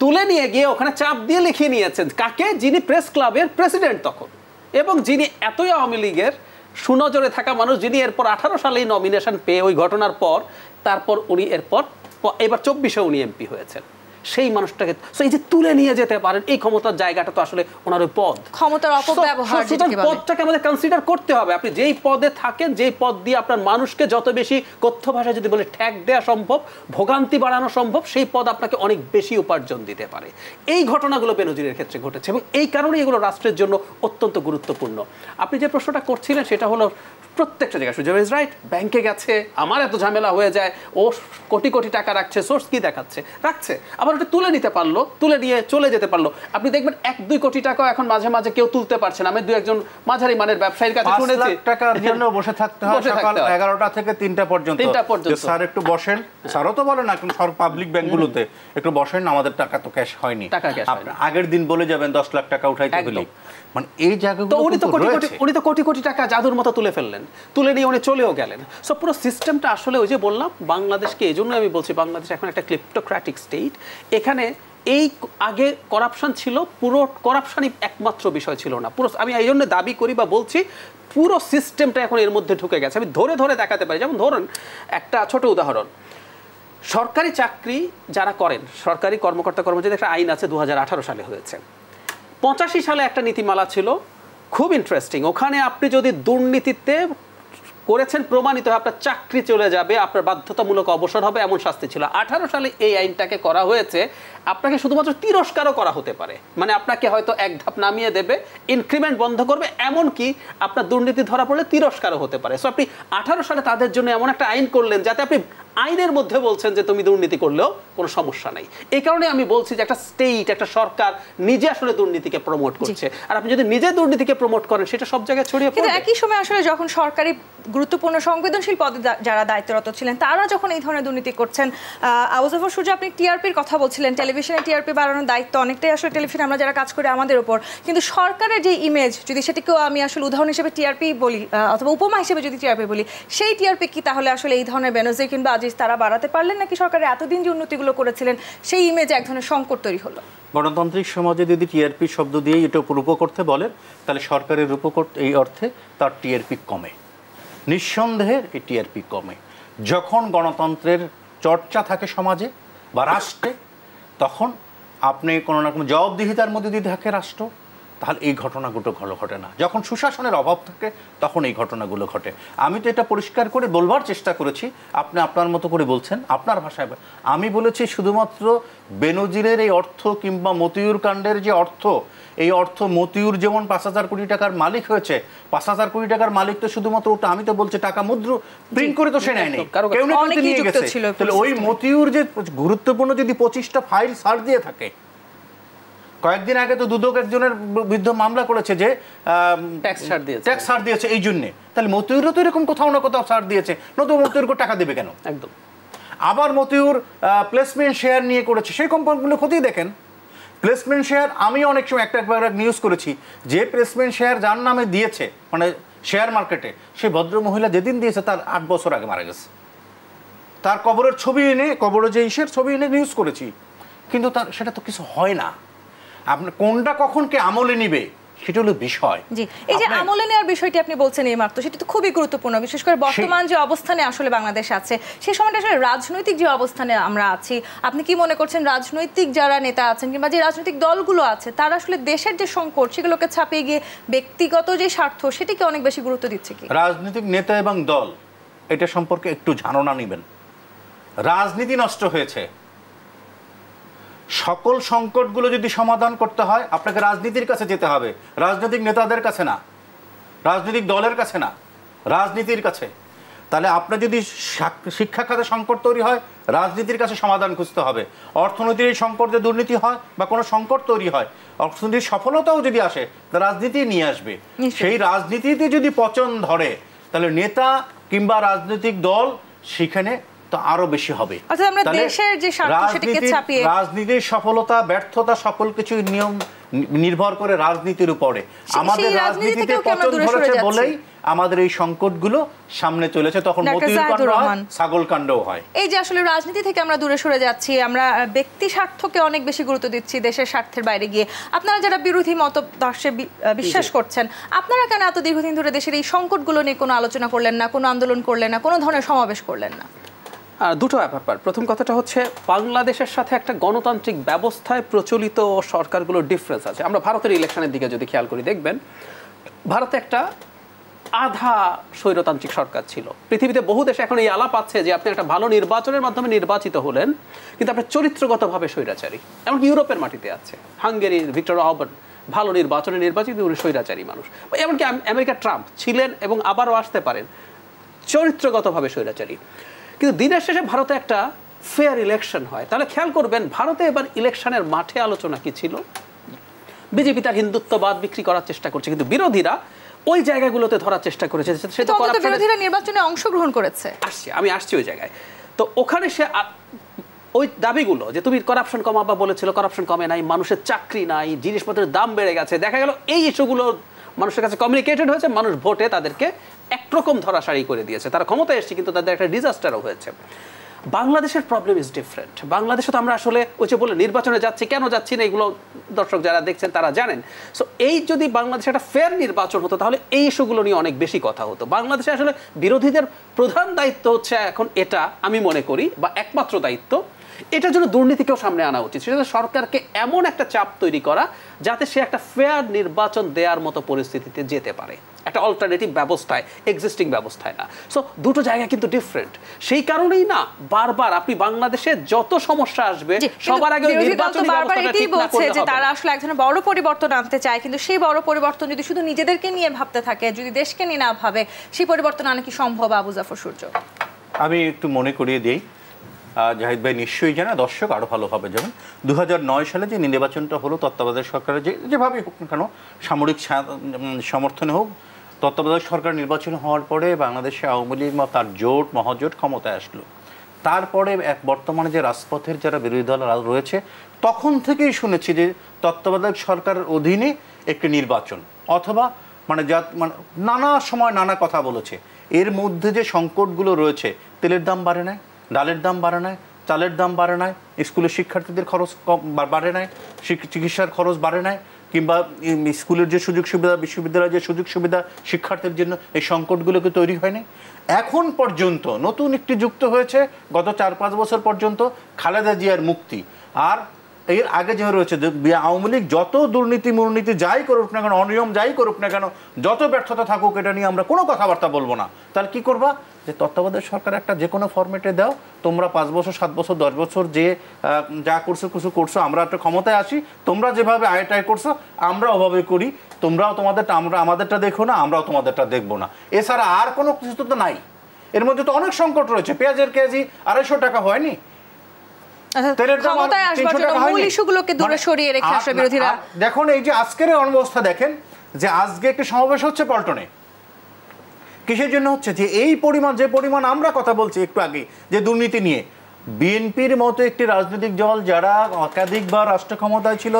তুলে নিয়ে গিয়ে ওখানে চাপ দিয়ে লিখিয়ে নিয়েছেন কাকে? যিনি প্রেস ক্লাবের প্রেসিডেন্ট তখন, এবং যিনি এতই আওয়ামী লীগের সুনজরে থাকা মানুষ, যিনি এরপর 18 সালেই নমিনেশন পেয়ে ওই ঘটনার পর, তারপর উনি এবার 24-এ উনি এমপি হয়েছেন। সেই মানুষটাকে এই যে তুলে নিয়ে যেতে পারেন, এই ক্ষমতার জায়গাটা তো আসলে ওনার ওই পদ, ক্ষমতার অপব্যবহার, পদটাকে আমাদের কনসিডার করতে হবে। আপনি যেই পদে থাকেন, যেই পদ দিয়ে আপনার মানুষকে যত বেশি কথ্য ভাষায় যদি বলে ঠ্যাক দেওয়া সম্ভব, ভোগান্তি বাড়ানো সম্ভব, সেই পদ আপনাকে অনেক বেশি উপার্জন দিতে পারে। এই ঘটনাগুলো বেনজিরের ক্ষেত্রে ঘটেছে এবং এই কারণে এগুলো রাষ্ট্রের জন্য অত্যন্ত গুরুত্বপূর্ণ। আপনি যে প্রশ্নটা করছিলেন সেটা হলো, প্রত্যেকটা জায়গায় সুযোগ ইজ রাইট, ব্যাংকে গেছে, আমার এত ঝামেলা হয়ে যায়, ও কোটি কোটি টাকা রাখছে, সোর্স কি দেখাচ্ছে, রাখছে, আবার ওটা তুলে নিতে পারলো, তুলে নিয়ে চলে যেতে পারলো। আপনি দেখবেন 1-2 কোটি টাকা এখন মাঝে মাঝে কেউ তুলতে পারছে না। আমি 2-1 মাঝারি মানের ব্যবসায়ীর কাছে শুনেছি 5 লাখ টাকার জন্য বসে থাকতে হয় সকাল 11টা থেকে 3টা পর্যন্ত। স্যার একটু বসেন, স্যারও তো বলে না এখন সব পাবলিক ব্যাংকগুলোতে, একটু বসেন, আমাদের টাকা তো ক্যাশ হয়নি, আগের দিন বলে যাবেন 10 লাখ টাকা উঠাইতে হলে। মানে এই জায়গাগুলো উনি তো কোটি কোটি টাকা জাদুর মতো তুলে ফেললেন, তুলে নিয়ে উনি চলেও গেলেন। সো পুরো সিস্টেমটা আসলে ওই যে বললাম, বাংলাদেশকে এই জন্য আমি বলছি বাংলাদেশ এখন একটা ক্লিপ্টোক্র্যাটিক স্টেট। এখানে এই আগে করাপশন ছিল, পুরো করাপশনই একমাত্র বিষয় ছিল না। পুরো আমি এই জন্য দাবি করি বা বলছি, পুরো সিস্টেমটা এখন এর মধ্যে ঢুকে গেছে। আমি ধরে ধরে দেখাতে পারি। যেমন ধরুন একটা ছোট উদাহরণ, সরকারি চাকরি যারা করেন, সরকারি কর্মকর্তা কর্মচারী একটা আইন আছে, 2018 সালে হয়েছে। 85 সালে একটা নীতিমালা ছিল, খুব ইন্টারেস্টিং। ওখানে আপনি যদি দুর্নীতিতে করেছেন প্রমাণিত হয়, আপনার চাকরি চলে যাবে, আপনার বাধ্যতামূলক অবসর হবে, এমন শাস্তি ছিল। 18 সালে এই আইনটাকে করা হয়েছে, আপনাকে শুধুমাত্র তিরস্কারও করা হতে পারে। মানে আপনাকে হয়তো এক ধাপ নামিয়ে দেবে, ইনক্রিমেন্ট বন্ধ করবে, এমনকি আপনার দুর্নীতি ধরা পড়লে তিরস্কারও হতে পারে। সো আপনি 18 সালে তাদের জন্য এমন একটা আইন করলেন যাতে আপনি আইনের মধ্যে বলছেন যে তুমি দুর্নীতি করলেও কোনো সমস্যা নাই। এই কারণে আমি বলছি যে একটা স্টেট, একটা সরকার নিজে আসলে দুর্নীতিকে প্রমোট করছে। আর আপনি যদি নিজে দুর্নীতিকে প্রমোট করেন, সেটা সব জায়গায় ছড়িয়ে পড়বে। কিন্তু একই সময় আসলে যখন সরকারি গুরুত্বপূর্ণ সংবেদনশীল পদে যারা দায়িত্বরত ছিলেন, তারা যখন এই ধরনের দুর্নীতি করছেন, আবু জাফর সূর্য, আপনি টিআরপির কথা বলছিলেন, টেলিভিশনে টিআরপি বাড়ানোর দায়িত্ব অনেকটাই আসলে টেলিভিশনে আমরা যারা কাজ করি আমাদের উপর। কিন্তু সরকারের যে ইমেজ, যদি সেটিকেও আমি আসলে উদাহরণ হিসেবে টিআরপি বলি অথবা উপমা হিসেবে যদি টিআরপি বলি, সেই টিআরপি কি তাহলে আসলে এই ধরনের বেনজির কিংবা সাজিশ তারা বাড়াতে পারলেন, নাকি সরকারের এতদিন যে উন্নতিগুলো করেছিলেন সেই ইমেজে এক ধরনের সংকট তৈরি হলো? গণতান্ত্রিক সমাজে যদি টিআরপি শব্দ দিয়ে এটা রূপ করতে বলেন, তাহলে সরকারের রূপ করতে এই অর্থে তার টিআরপি কমে, নিঃসন্দেহে এই টিআরপি কমে। যখন গণতন্ত্রের চর্চা থাকে সমাজে বা রাষ্ট্রে, তখন আপনি কোনো না কোনো জবাবদিহিতার মধ্যে দিয়ে থাকে রাষ্ট্র, তাহলে এই ঘটনাগুলো ঘটে না। যখন সুশাসনের অভাব থাকে তখন এই ঘটনাগুলো ঘটে। আমি তো এটা পরিষ্কার করে বলবার চেষ্টা করেছি, আপনি আপনার মতো করে বলছেন আপনার ভাষায়। আমি বলেছি শুধুমাত্র বেনজিরের এই অর্থ কিংবা মতিউর কাণ্ডের যে অর্থ, এই অর্থ মতিউর যেমন 5,000 কোটি টাকার মালিক হয়েছে, 5,000 কোটি টাকার মালিক তো শুধুমাত্র ওটা, আমি তো বলছি টাকা মুদ্র প্রিন্ট করে তো সে নেয়নি, কেউ না কেউ নিয়ে গেছে। তাহলে ওই মতিউর যে গুরুত্বপূর্ণ যদি 25টা ফাইল সার্চ দিয়ে থাকে, কয়েকদিন আগে তো দুদক একজনের বিরুদ্ধে মামলা করেছে যে ট্যাক্স ছাড় দিয়েছে এই জন্যে, তাহলে মতিউরও তো এরকম কোথাও না কোথাও ছাড় দিয়েছে, নতুন মতিউরকে টাকা দেবে কেন? একদম। আবার মতিউর প্লেসমেন্ট শেয়ার নিয়ে করেছে, সেই কোম্পানিগুলো খতিয়ে দেখেন। প্লেসমেন্ট শেয়ার আমি অনেক সময় একটা নিউজ করেছি, যে প্লেসমেন্ট শেয়ার যার নামে দিয়েছে মানে শেয়ার মার্কেটে, সেই ভদ্র মহিলা যেদিন দিয়েছে তার 8 বছর আগে মারা গেছে। তার কবরের ছবি এনে, কবরের যে ইসের ছবি এনে নিউজ করেছি, কিন্তু তার সেটা তো কিছু হয় না। আপনার কোনটা কখন কে আমলে নিবে সেটা হলো বিষয়। জি, এই যে আমলে নেওয়ার বিষয়টি আপনি বলছেন এই মাত্র, সেটা তো খুবই গুরুত্বপূর্ণ, বিশেষ করে বর্তমান যে অবস্থানে আসলে বাংলাদেশ আছে, সেই সময়টা আসলে রাজনৈতিক যে অবস্থানে আমরা আছি, আপনি কি মনে করছেন রাজনৈতিক যারা নেতা আছেন কিংবা যে রাজনৈতিক দলগুলো আছে, তারা আসলে দেশের যে সংকট সেগুলোকে ছাপিয়ে গিয়ে ব্যক্তিগত যে স্বার্থ সেটিকে অনেক বেশি গুরুত্ব দিচ্ছে? কি রাজনৈতিক নেতা এবং দল এটা সম্পর্কে একটু ধারণা নেবেন। রাজনীতি নষ্ট হয়েছে। সকল সংকটগুলো যদি সমাধান করতে হয় আপনাকে রাজনীতির কাছে যেতে হবে, রাজনৈতিক নেতাদের কাছে না, রাজনৈতিক দলের কাছে না, রাজনীতির কাছে। তাহলে আপনার যদি শিক্ষা খাতে সংকট তৈরি হয়, রাজনীতির কাছে সমাধান খুঁজতে হবে। অর্থনীতির এই সংকট যে দুর্নীতি হয় বা কোনো সংকট তৈরি হয়, অর্থনীতির সফলতাও যদি আসে, রাজনীতি নিয়ে আসবে। সেই রাজনীতিতে যদি পচন ধরে, তাহলে নেতা কিংবা রাজনৈতিক দল সেখানে তো আরো বেশি হবে। রাজনীতির সফলতা ব্যর্থতা সকল কিছু নিয়ম নির্ভর করে রাজনীতির উপরে। আমাদের রাজনীতিতে পতন ধরেছে বলেই আমাদের এই সংকটগুলো সামনে চলেছে, তখন মতিউর কাণ্ড হয়, ছাগল কাণ্ডও হয়। এই যে আসলে রাজনীতি থেকে আমরা দূরে সরে যাচ্ছি, আমরা ব্যক্তি স্বার্থকে অনেক বেশি গুরুত্ব দিচ্ছি দেশের স্বার্থের বাইরে গিয়ে। আপনারা যারা বিরোধী মতাদর্শে বিশ্বাস করছেন, আপনারা কেন এত দীর্ঘদিন ধরে দেশের এই সংকটগুলো নিয়ে কোনো আলোচনা করলেন না, কোনো আন্দোলন করলেন না, কোনো ধরনের সমাবেশ করলেন না? দুটো ব্যাপার। প্রথম কথাটা হচ্ছে বাংলাদেশের সাথে একটা গণতান্ত্রিক ব্যবস্থায় প্রচলিত সরকারগুলোর ডিফারেন্স আছে। আমরা ভারতের ইলেকশনের দিকে যদি খেয়াল করি দেখবেন, ভারতে একটা আধা স্বৈরতান্ত্রিক সরকার ছিল। পৃথিবীতে বহু দেশে এখন এই আলাপ আছে যে আপনি একটা ভালো নির্বাচনের মাধ্যমে নির্বাচিত হলেন, কিন্তু আপনি চরিত্রগতভাবে স্বৈরাচারী। এমনকি ইউরোপের মাটিতে আছে, হাঙ্গেরির ভিক্টর অরবান ভালো নির্বাচনে নির্বাচিত, উনি স্বৈরাচারী মানুষ। এমনকি আমেরিকার ট্রাম্প ছিলেন এবং আবারও আসতে পারেন, চরিত্রগতভাবে স্বৈরাচারী। কিন্তু দিনের শেষে ভারতে একটা ফেয়ার ইলেকশন হয়। তাহলে খেয়াল করবেন ভারতে এবার ইলেকশনের মাঠে আলোচনা কি ছিল? বিজেপি তার হিন্দুত্ববাদ বিক্রি করার চেষ্টা করছে, কিন্তু বিরোধীরা ওই জায়গাগুলোতে ধরার চেষ্টা করেছে। বিরোধীরা নির্বাচনে অংশগ্রহণ করেছে। আমি আসছি ওই জায়গায়। তো ওখানে সে ওই দাবিগুলো যে তুমি করাপশন কমাবা বলেছিল, করাপশন কমে নাই, মানুষের চাকরি নাই, জিনিসপত্রের দাম বেড়ে গেছে, দেখা গেল এই ইস্যুগুলো মানুষের কাছে কমিউনিকেটেড হয়েছে, মানুষ ভোটে তাদেরকে একরকম ধরাশাড়ি করে দিয়েছে, তারা ক্ষমতায় এসেছে কিন্তু তাদের একটা ডিজাস্টারও হয়েছে। বাংলাদেশের প্রবলেম ইজ ডিফারেন্ট। বাংলাদেশে তো আমরা আসলে ওই যে বলে নির্বাচনে যাচ্ছি, কেন যাচ্ছি না এগুলো দর্শক যারা দেখছেন তারা জানেন। সো এই যদি বাংলাদেশে একটা ফেয়ার নির্বাচন হতো তাহলে এই ইস্যুগুলো নিয়ে অনেক বেশি কথা হতো। বাংলাদেশে আসলে বিরোধীদের প্রধান দায়িত্ব হচ্ছে এখন এটা, আমি মনে করি, বা একমাত্র দায়িত্ব, এটার জন্য দুর্নীতিকেও সামনে আনা উচিত। সেটা সরকারকে এমন একটা চাপ তৈরি করা যাতে সে একটা ফেয়ার নির্বাচন দেওয়ার মতো পরিস্থিতিতে যেতে পারে, একটা অল্টারনেটিভ ব্যবস্থায়, এক্সিস্টিং ব্যবস্থায় না। সো দুটো জায়গা কিন্তু ডিফারেন্ট। সেই কারণেই না বারবার আপনি বাংলাদেশে যত সমস্যা আসবে সবার আগে নির্বাচনী ব্যবস্থাটা ঠিক না করলে হবে না। তারা আসলে এক ধরনের বড় পরিবর্তন আনতে চায়, কিন্তু সেই বড় পরিবর্তন যদি শুধু নিজেদেরকে নিয়ে ভাবতে থাকে, যদি দেশকে নিয়ে না ভাবে, সেই পরিবর্তন আনা কি সম্ভব? আবু জাফর সূর্য, আমি একটু মনে করিয়ে দিই, জাহিদ ভাই নিশ্চয়ই জানা, দর্শক আরও ভালোভাবে যাবেন। 2009 সালে যে নির্বাচনটা হলো তত্ত্বাবধায়ক সরকারের, যেভাবেই হোক না কেন, সামরিক সমর্থনে হোক, তত্ত্বাবধায়ক সরকার নির্বাচন হওয়ার পরে বাংলাদেশে আওয়ামী লীগ বা তার জোট মহাজোট ক্ষমতায় আসলো। তারপরে বর্তমানে যে রাজপথের যারা বিরোধী দল রয়েছে, তখন থেকেই শুনেছি যে তত্ত্বাবধায়ক সরকারের অধীনে একটি নির্বাচন, অথবা মানে নানা সময় নানা কথা বলেছে। এর মধ্যে যে সংকটগুলো রয়েছে, তেলের দাম বাড়ে না, ডালের দাম বাড়ে নাই, চালের দাম বাড়ে নাই, স্কুলের শিক্ষার্থীদের খরচ কম বাড়ে নাই, চিকিৎসার খরচ বাড়ে নাই, কিংবা স্কুলের যে সুযোগ সুবিধা, বিশ্ববিদ্যালয়ের যে সুযোগ সুবিধা শিক্ষার্থীর জন্য, এই সংকটগুলোকে তৈরি হয়নি। এখন পর্যন্ত নতুন একটি যুক্ত হয়েছে গত 4-5 বছর পর্যন্ত খালেদা জিয়ার মুক্তি। আর এর আগে যে রয়েছে আওয়ামী লীগ যত দুর্নীতি যাই করুক না কেন, অনিয়ম যাই করুক না কেন, যত ব্যর্থতা থাকুক, এটা নিয়ে আমরা কোনো কথাবার্তা বলবো না। তাহলে কি করবা? যে তত্ত্বাবধায়ক সরকার একটা যে কোনো ফরম্যাটে দাও, তোমরা 5 বছর 7 বছর 10 বছর যে যা করছো কিছু করছো, আমরা একটা ক্ষমতায় আসি, তোমরা যেভাবে আয়টায় করছো আমরা ওভাবে করি, তোমরাও তোমাদেরটা, আমরা আমাদেরটা দেখো না, আমরাও তোমাদেরটা দেখবো না। এছাড়া আর কোনো কিছু তো নাই। এর মধ্যে তো অনেক সংকট রয়েছে। পেঁয়াজের কেজি 250 টাকা হয়নি, দেখুন এই যে আজকের অবস্থা দেখেন, যে আজকে একটি সমাবেশ হচ্ছে পল্টনে, কিসের জন্য হচ্ছে? যে এই পরিমাণ, যে পরিমাণ আমরা কথা বলছি একটু আগে যে দুর্নীতি নিয়ে, বিএনপির মতো একটি রাজনৈতিক দল যারা একাধিকবার রাষ্ট্র ক্ষমতায় ছিল,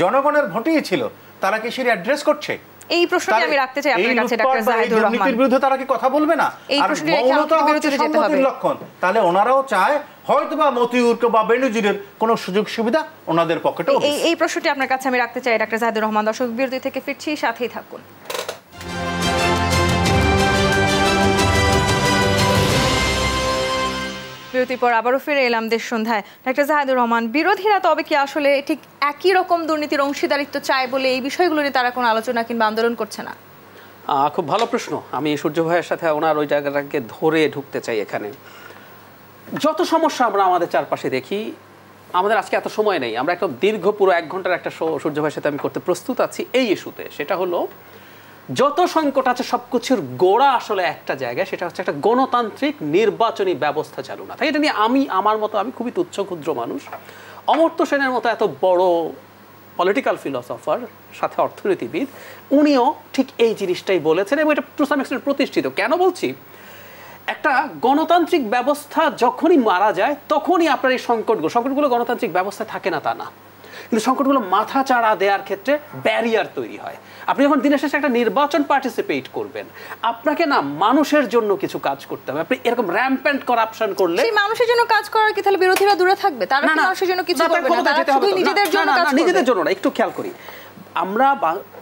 জনগণের ভোটেই ছিল, তারা কি সেটা অ্যাড্রেস করছে? এই প্রশ্নটি আমি রাখতে চাই আপনার কাছে ডাক্তার জাহিদুর রহমান। দুর্নীতির বিরুদ্ধে তারা কি কথা বলবে না? আর মৌলতা হচ্ছে সম্মতির লক্ষণ। তাহলে ওনারাও চায় হয়তোবা মতিউর বা বেনজিরের কোনো সুযোগ সুবিধা ওনাদের পকেটে। এই প্রশ্নটি আপনার কাছে আমি রাখতে চাই ডাক্তার জাহিদুর রহমান। দর্শক, বিরতি থেকে ফিরছি, সাথেই থাকুন। বিরতির পর আবারও ফিরে এলাম দেশ সন্ধ্যায়। ডাক্তার জাহিদুর রহমান, বিরোধীরা তবে কি আসলে ঠিক একই রকম দুর্নীতির অংশীদারিত্ব চায় বলে এই বিষয়গুলো নিয়ে তারা কোনো আলোচনা কিংবা আন্দোলন করছে না? খুব ভালো প্রশ্ন। আমি সূর্য ভাইয়ের সাথে ওনার ওই জায়গাটাকে ধরে ঢুকতে চাই। এখানে যত সমস্যা আমরা আমাদের চারপাশে দেখি, আমাদের আজকে এত সময় নেই, আমরা একটা দীর্ঘ পুরো 1 ঘন্টার একটা শো সূর্য ভাইয়ের সাথে আমি করতে প্রস্তুত আছি এই ইস্যুতে। সেটা হলো যত সংকট আছে সবকিছুর গোড়া আসলে একটা জায়গায়, সেটা হচ্ছে একটা গণতান্ত্রিক নির্বাচনী ব্যবস্থা চালু না। তাই এটা নিয়ে আমার মতো, আমি খুবই তুচ্ছ ক্ষুদ্র মানুষ, অমর্ত্য সেনের মতো এত বড় পলিটিক্যাল ফিলসফার সাথে অর্থনীতিবিদ, উনিও ঠিক এই জিনিসটাই বলেছেন এবং এটা টু সাম এক্সটেন্ট প্রতিষ্ঠিত। কেন বলছি? একটা গণতান্ত্রিক ব্যবস্থা যখনই মারা যায় তখনই আপনার এই সংকটগুলো গণতান্ত্রিক ব্যবস্থা থাকে না তা না, কিন্তু সংকটগুলো মাথা চাড়া দেওয়ার ক্ষেত্রে ব্যারিয়ার তৈরি হয়। আপনি যখন দিনের শেষে একটা নির্বাচন পার্টিসিপেট করবেন, আপনাকে না মানুষের জন্য কিছু কাজ করতে হবে। আপনি এরকম র্যাম্পেন্ট কারাপশন করলে সেই মানুষের জন্য কাজ করার কি তাহলে বিরোধীরা দূরে থাকবে? তারা কি মানুষের জন্য কিছু করবে না? তারা শুধু নিজেদের জন্য কাজ করবে। নিজেদের জন্য না, একটু খেয়াল করি। আমরা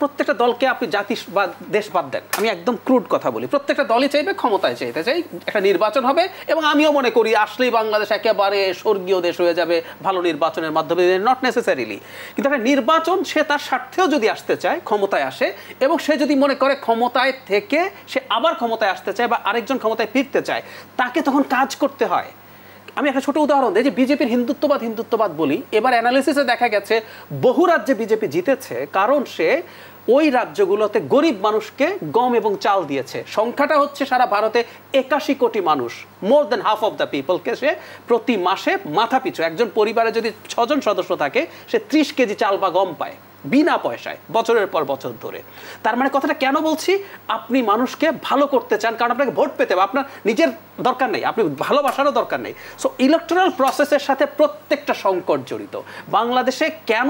প্রত্যেকটা দলকে, আপনি জাতি বা দেশ বাদ দেন, আমি একদম ক্রুড কথা বলি, প্রত্যেকটা দলই চাইবে ক্ষমতায় চাইতে চাই, একটা নির্বাচন হবে এবং আমিও মনে করি আসলেই বাংলাদেশ একেবারে স্বর্গীয় দেশ হয়ে যাবে ভালো নির্বাচনের মাধ্যমে, নট নেসেসারিলি। কিন্তু একটা নির্বাচন সে তার স্বার্থেও যদি আসতে চায়, ক্ষমতায় আসে, এবং সে যদি মনে করে ক্ষমতায় থেকে সে আবার ক্ষমতায় আসতে চায় বা আরেকজন ক্ষমতায় ফিরতে চায়, তাকে তখন কাজ করতে হয়। আমি একটা ছোট উদাহরণ দিই, যে বিজেপির হিন্দুত্ববাদ বলি, এবার অ্যানালিসিসে দেখা গেছে বহু রাজ্যে বিজেপি জিতেছে কারণ সে ওই রাজ্যগুলোতে গরিব মানুষকে গম এবং চাল দিয়েছে। সংখ্যাটা হচ্ছে সারা ভারতে 81 কোটি মানুষ, মোর দেন হাফ অফ দ্য পিপলকে সে প্রতি মাসে মাথা পিছু, একজন পরিবারে যদি 6 জন সদস্য থাকে, সে 30 কেজি চাল বা গম পায় বিনা পয়সায় বছরের পর বছর ধরে। তার মানে কথাটা কেন বলছি? আপনি মানুষকে ভালো করতে চান কারণ আপনাকে ভোট পেতে হবে, আপনার নিজের দরকার নেই, আপনি ভালোবাসারও দরকার নেই। সো ইলেকট্রাল প্রসেসের সাথে প্রত্যেকটা সংকট জড়িত। বাংলাদেশে কেন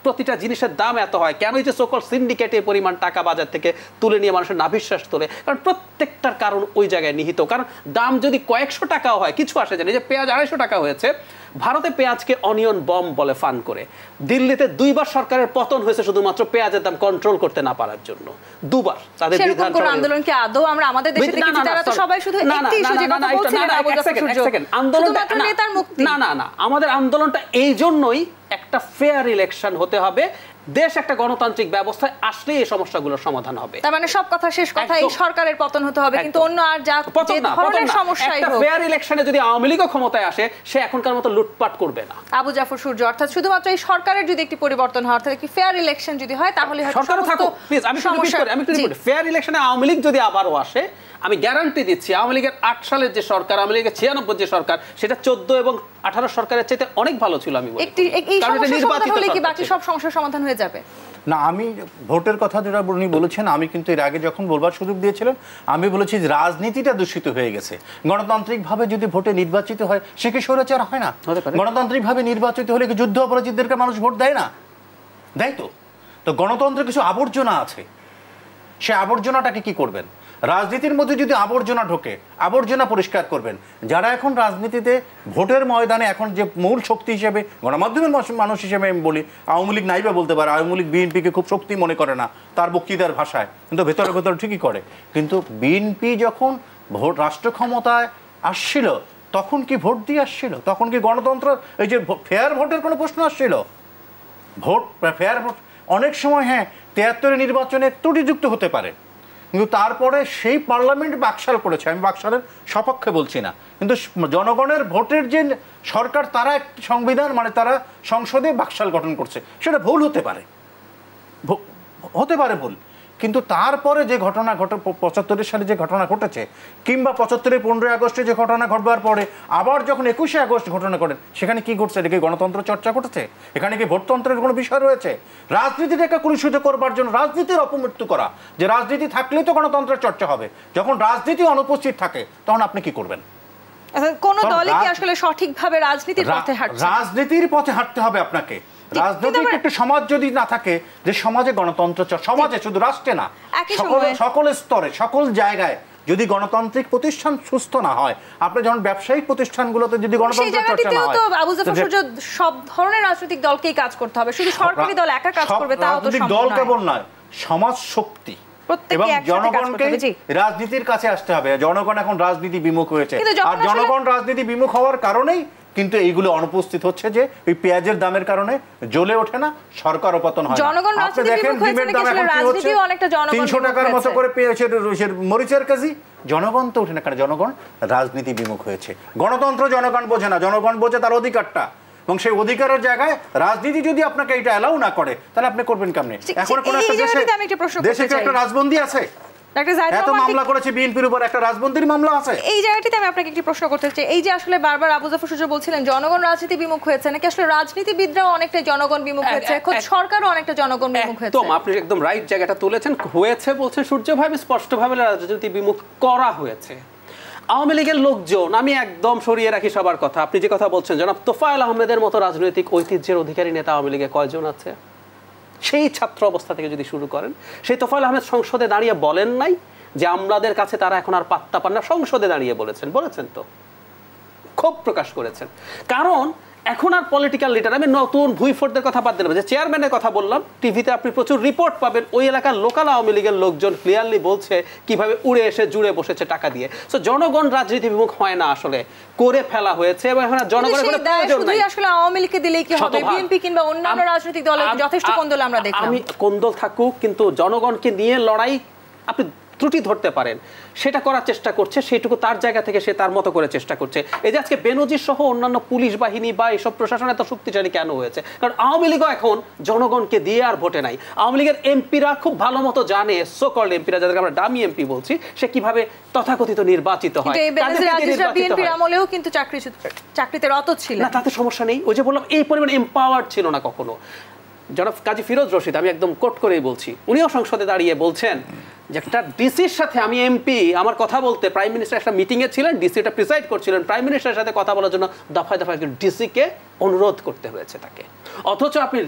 প্রতিটা জিনিসের দাম এত হয়, কেন এই যে সকল সিন্ডিকেটে পরিমাণ টাকা বাজার থেকে তুলে নিয়ে মানুষের নাভিশ্বাস তোলে, কারণ প্রত্যেকটার কারণ ওই জায়গায় নিহিত। কারণ দাম যদি কয়েকশো টাকাও হয় কিছু আসে যায় না। যে পেঁয়াজ 250 টাকা হয়েছে, ভারতে পেঁয়াজকে অনিয়ন বম বলে ফান করে। দিল্লিতে 2 বার সরকারের পতন হয়েছে শুধুমাত্র পেঁয়াজের দাম কন্ট্রোল করতে না পারার জন্য, 2 বার। তাদের বিধান কোন আন্দোলন কি আদৌ আমরা আমাদের দেশে দেখেছি? তারা তো সবাই শুধু একটি ইস্যু যে কথা বলছিলেন, আন্দোলনটা নেতার মুক্তি। না, আমাদের আন্দোলনটা এই জন্যই একটা ফেয়ার ইলেকশন হতে হবে, দেশ একটা গণতান্ত্রিক ব্যবস্থায় আসলে এই সমস্যাগুলোর সমাধান হবে। তার মানে সব কথা শেষ কথা, এই সরকারের পতন হতে হবে, কিন্তু অন্য আর যা ধরনের সমস্যাই হোক, ফেয়ার ইলেকশনে যদি আওয়ামী লীগও ক্ষমতায় আসে, সে এখনকার মতো লুটপাট করবে না। আবু জাফর সূর্য, অর্থাৎ শুধুমাত্র এই সরকারের যদি একটি পরিবর্তন হয়, অর্থাৎ কি ফেয়ার ইলেকশন যদি হয়, তাহলে সরকারও থাকো প্লিজ। আমি ফেয়ার ইলেকশনে আওয়ামী লীগ যদি আবারও আসে, আমি গ্যারান্টি দিচ্ছি আওয়ামী লীগের 8 সালের যে সরকার, আওয়ামী লীগের 96 যে সরকার, সেটা 14 এবং 18 সরকারের চাইতে অনেক ভালো ছিল। আমি বলি বাকি সব সমস্যার সমাধান হয়ে যাবে না। আমি ভোটের কথা যেটা উনি বলেছেন, আমি কিন্তু এর আগে যখন বলবার সুযোগ দিয়েছিলেন, আমি বলেছি যে রাজনীতিটা দূষিত হয়ে গেছে। গণতান্ত্রিকভাবে যদি ভোটে নির্বাচিত হয়, সে কি স্বৈরাচার হয় না? গণতান্ত্রিকভাবে নির্বাচিত হলে কি যুদ্ধ অপরাধীদেরকে মানুষ ভোট দেয় না? দেয় তো। তো গণতন্ত্রের কিছু আবর্জনা আছে, সে আবর্জনাটাকে কি করবেন? রাজনীতির মধ্যে যদি আবর্জনা ঢোকে, আবর্জনা পরিষ্কার করবেন। যারা এখন রাজনীতিতে ভোটের ময়দানে এখন যে মূল শক্তি হিসেবে, গণমাধ্যমের মানুষ হিসেবে আমি বলি, আওয়ামী লীগ নাইবা বলতে পারে, আওয়ামী লীগ বিএনপিকে খুব শক্তি মনে করে না তার বক্তৃতার ভাষায়, কিন্তু ভেতরে ভেতরে ঠিকই করে। কিন্তু বিএনপি যখন ভোট রাষ্ট্র ক্ষমতায় আসছিল তখন কি ভোট দিয়ে আসছিল? তখন কি গণতন্ত্র, এই যে ফেয়ার ভোটের কোনো প্রশ্ন আসছিল? ভোট ফেয়ার ভোট অনেক সময়, হ্যাঁ 73 নির্বাচনে ত্রুটিযুক্ত হতে পারে, কিন্তু তারপরে সেই পার্লামেন্ট বাকশাল করেছে, আমি বাকশালের সপক্ষে বলছি না, কিন্তু জনগণের ভোটের যে সরকার, তারা একটি সংবিধান মানে তারা সংসদে বাকশাল গঠন করছে, সেটা ভুল হতে পারে, ভুল। কিন্তু তারপরে যে ঘটনা 75 সালে যে ঘটনা ঘটেছে, কিংবা 75-এর 15ই আগস্টে যে ঘটনা ঘটবার পরে আবার যখন 21শে আগস্ট ঘটনা করেন, সেখানে কি ঘটছে? এটা কি গণতন্ত্র চর্চা ঘটেছে? এখানে কি ভোটতন্ত্রের কোনো বিষয় রয়েছে? রাজনীতিটাকে কলুষিত করবার জন্য রাজনীতির অপমৃত্যু করা, যে রাজনীতি থাকলেই তো গণতন্ত্রের চর্চা হবে, যখন রাজনীতি অনুপস্থিত থাকে তখন আপনি কি করবেন? কোন দলই কি আসলে সঠিকভাবে রাজনীতির পথে হাঁটছে? রাজনীতির পথে হাঁটতে হবে আপনাকে। রাজনৈতিক একটা সমাজ যদি না থাকে, যে সমাজে গণতন্ত্র, সমাজে শুধু রাষ্ট্রে না, সকল স্তরে সকল জায়গায় যদি গণতান্ত্রিক প্রতিষ্ঠান সুস্থ না হয়, আপনি যখন ব্যবসায়িক প্রতিষ্ঠানগুলোতে যদি গণতন্ত্রের চর্চা না হয়, আবু জাফর সূর্য সব ধরনের রাজনৈতিক দলকেই কাজ করতে হবে, শুধু সরকারি দল একা কাজ করবে তাও তো সম্ভব নয়। দল কেবল নয়, সমাজ শক্তি এবং জনগণকে রাজনীতির কাছে আসতে হবে। জনগণ এখন রাজনীতি বিমুখ হয়েছে, আর জনগণ রাজনীতি বিমুখ হওয়ার কারণেই কিন্তু এইগুলো অনুপস্থিত হচ্ছে, যে এই পেঁয়াজের দামের কারণে জ্বলে ওঠে না, সরকারও পতন হয় না। আপনি দেখেন ডিমের দাম এখন কি হচ্ছে, 300 টাকার মতো করে পেঁয়াজের মরিচের কেজি। জনগণ তো ওঠে না, কারণ জনগণ রাজনীতি বিমুখ হয়েছে। গণতন্ত্র জনগণ বোঝে না, জনগণ বোঝে তার অধিকারটা, এবং সেই অধিকারের জায়গায় রাজনীতি যদি আপনাকে এটা অ্যালাউ না করে, তাহলে আপনি করবেন কেমনে? এখন কোন একটা দেশে একটা রাজবন্দী আছে, এত মামলা করেছে বিএনপির উপর, একটা রাজবন্দির মামলা আছে। এই জায়গাটিতে আমি আপনাকে একটি প্রশ্ন করতে চাই, এই যে আসলে বারবার আবু জাফর সূর্য বলছিলেন জনগণ রাজনীতি বিমুখ হয়েছে, নাকি আসলে রাজনীতিবিদরাও অনেকটা জনগণ বিমুখ হয়েছে, খোদ সরকারও অনেকটা জনগণ বিমুখ হয়েছে? একদম, আপনি একদম রাইট জায়গাটা তুলেছেন। হয়েছে বলছেন সূর্যভাবে, স্পষ্টভাবে রাজনীতি বিমুখ করা হয়েছে। আওয়ামী লীগের লোকজন, আমি একদম সরিয়ে রাখি সবার কথা, আপনি যে কথা বলছেন, জনাব তোফায়েল আহমেদের মতো রাজনৈতিক ঐতিহ্যের অধিকারী নেতা আওয়ামী লীগে কয়জন আছে? সেই ছাত্র অবস্থা থেকে যদি শুরু করেন, সেই তোফায়েল আহমেদ সংসদে দাঁড়িয়ে বলেন নাই যে আমলাদের কাছে তারা এখন আর পাত্তা পান না? সংসদে দাঁড়িয়ে বলেছেন তো, ক্ষোভ প্রকাশ করেছেন। কারণ এখন আর পলিটিক্যাল লিডার, আমি নতুন ভুইফোরদের কথা বাদ দিলাম, যে চেয়ারম্যানের কথা বললাম, টিভিতে আপনি প্রচুর রিপোর্ট পাবেন, ওই এলাকার লোকাল আওয়ামী লীগের লোকজন ক্লিয়ারলি বলছে কিভাবে উড়ে এসে জুড়ে বসেছে টাকা দিয়ে। সো জনগণ রাজনীতি বিমুখ হয় না, আসলে করে ফেলা হয়েছে, এবং এখন জনগণের কোনো প্রয়োজন নাই। আসলে আওয়ামী লীগকে দিলেই কি হবে? বিএনপি কিংবা অন্যান্য রাজনৈতিক দলে যথেষ্ট কোন্দল আমরা দেখলাম। আমি কোন্দল থাকুক, কিন্তু জনগণকে নিয়ে লড়াই আপনি ত্রুটি ধরতে পারেন, সেটা করার চেষ্টা করছে, সেইটুকু তার জায়গা থেকে সে তার মতো করে চেষ্টা করছে। এই যে আজকে বেনজির সহ অন্যান্য পুলিশ বাহিনী বা এইসব প্রশাসন এত শক্তিশালী কেন হয়েছে? কারণ আওয়ামী লীগও এখন জনগণকে দিয়ে আর ভোটে নাই। আওয়ামী লীগের এমপিরা খুব ভালো মতো জানে, সোকল্ড এমপিরা, যাদেরকে আমরা ডামি এমপি বলছি, সে কিভাবে তথাকথিত নির্বাচিত হয়। বিএনপির আমলেও কিন্তু চাকরিতে রত ছিল না, তাতে সমস্যা নেই। ওই যে বললাম, এই পরিমাণ এম্পাওয়ার্ড ছিল না কখনো। জনাব কাজী ফিরোজ রশিদ, আমি একদম কোট করেই বলছি, উনিও সংসদে দাঁড়িয়ে বলছেন যে একটা ডিসির সাথে, আমি এমপি, আমার কথা বলতে প্রাইম মিনিস্টার একটা মিটিংয়ে ছিলেন, ডিসিটা প্রিসাইড করছিলেন, প্রাইম মিনিস্টারের সাথে কথা বলার জন্য দফায় দফায় ডিসিকে অনুরোধ করতে হয়েছে তাকে। অথচ আপনি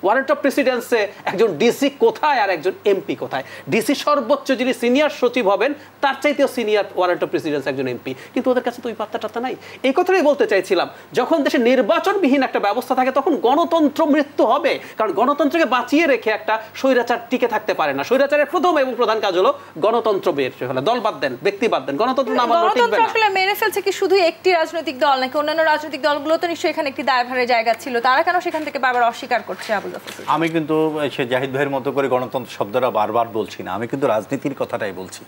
ওয়ারেন্ট অফ প্রেসিডেন্সে একজন ডিসি কোথায় আর একজন এমপি কোথায়? ডিসি সর্বোচ্চ যিনি সিনিয়র সচিব হবেন, তার চাইতেও সিনিয়র ওয়ারেন্ট অফ প্রেসিডেন্স একজন এমপি, কিন্তু ওদের কাছে তো ওই পাত্তা নাই। এই কথাটাই বলতে চাইছিলাম, যখন দেশে নির্বাচনবিহীন একটা ব্যবস্থা থাকে তখন গণতন্ত্র মৃত্যু হবে, কারণ গণতন্ত্রকে বাঁচিয়ে রেখে একটা স্বৈরাচার টিকে থাকতে পারে না। স্বৈরাচারের প্রথম এবং প্রধান কাজ হলো গণতন্ত্র বের হলো, দল বাদ দেন, ব্যক্তি বাদ দেন, গণতন্ত্র না মানলে টিকবে না। আসলে মেরে ফেলছে কি শুধু একটি রাজনৈতিক দল, নাকি অন্যান্য রাজনৈতিক দলগুলো তো নিশ্চয়ই এখানে একটি দায়ভারের জায়গা ছিল, তারা কেন সেখান থেকে বারবার অস্বীকার করছে? আবু জাফর, আমি কিন্তু সে জাহিদ ভাইয়ের মতো করে গণতন্ত্র শব্দটা বারবার বলছি না, আমি কিন্তু রাজনীতির কথাটাই বলছি।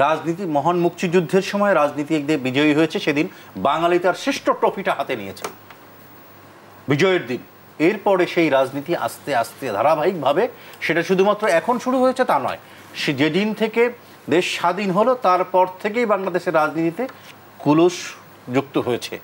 রাজনীতি, মহান মুক্তিযুদ্ধের সময় রাজনীতি একদিন বিজয়ী হয়েছে, সেদিন বাঙালি তার শ্রেষ্ঠ ট্রফিটা হাতে নিয়েছে বিজয়ের দিন। এরপরে সেই রাজনীতি আস্তে আস্তে ধারাবাহিকভাবে, সেটা শুধুমাত্র এখন শুরু হয়েছে তা নয়, সে যেদিন থেকে দেশ স্বাধীন হলো তারপর থেকেই বাংলাদেশের রাজনীতিতে কুলুষ যুক্ত হয়েছে।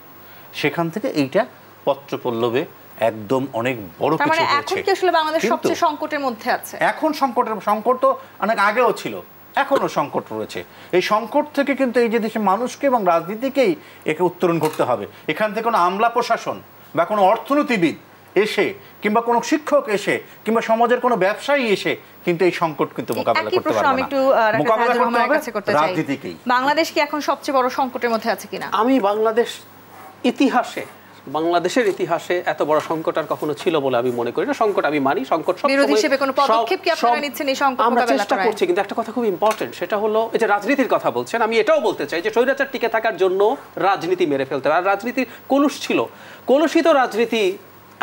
সেখান থেকে এইটা পত্রপল্লবে একদম অনেক বড় কিছু হয়েছে। এখন কি আসলে বাংলাদেশ সবচেয়ে সংকটের মধ্যে আছে? এখন সংকট তো অনেক আগেও ছিল, এখনো সংকট রয়েছে। এই সংকট থেকে কিন্তু এই যে দেশের মানুষকে এবং রাজনীতিকেই একে উত্তরণ করতে হবে। এখান থেকে কোনো আমলা প্রশাসন বা কোনো অর্থনীতিবিদ এসে কিংবা কোনো শিক্ষক এসে কিংবা সমাজের কোনো ব্যবসায়ী এসে কিন্তু এই সংকট কিন্তু মোকাবেলা করতে পারবে না। মোকাবেলা করতে হবে রাজনীতিকেই। বাংলাদেশ কি এখন সবচেয়ে বড় সংকটের মধ্যে আছে কিনা? আমি বাংলাদেশের ইতিহাসে এত বড় সংকট আর কখনো ছিল বলে আমি মনে করি না। সংকট আমি মানি, সংকট সব বিরোধী হিসেবে কোনো পদক্ষেপ কি আপনারা নিচ্ছেন এই সংকট মোকাবেলা করার? আমরা চেষ্টা করছি, কিন্তু একটা কথা খুব ইম্পর্টেন্ট, সেটা হলো এই যে রাজনীতির কথা বলছেন, আমি এটাও বলতে চাই যে স্বৈরাচার টিকে থাকার জন্য রাজনীতি মেরে ফেলতে হবে। আর রাজনীতির কলুষ ছিল, কলুষিত রাজনীতি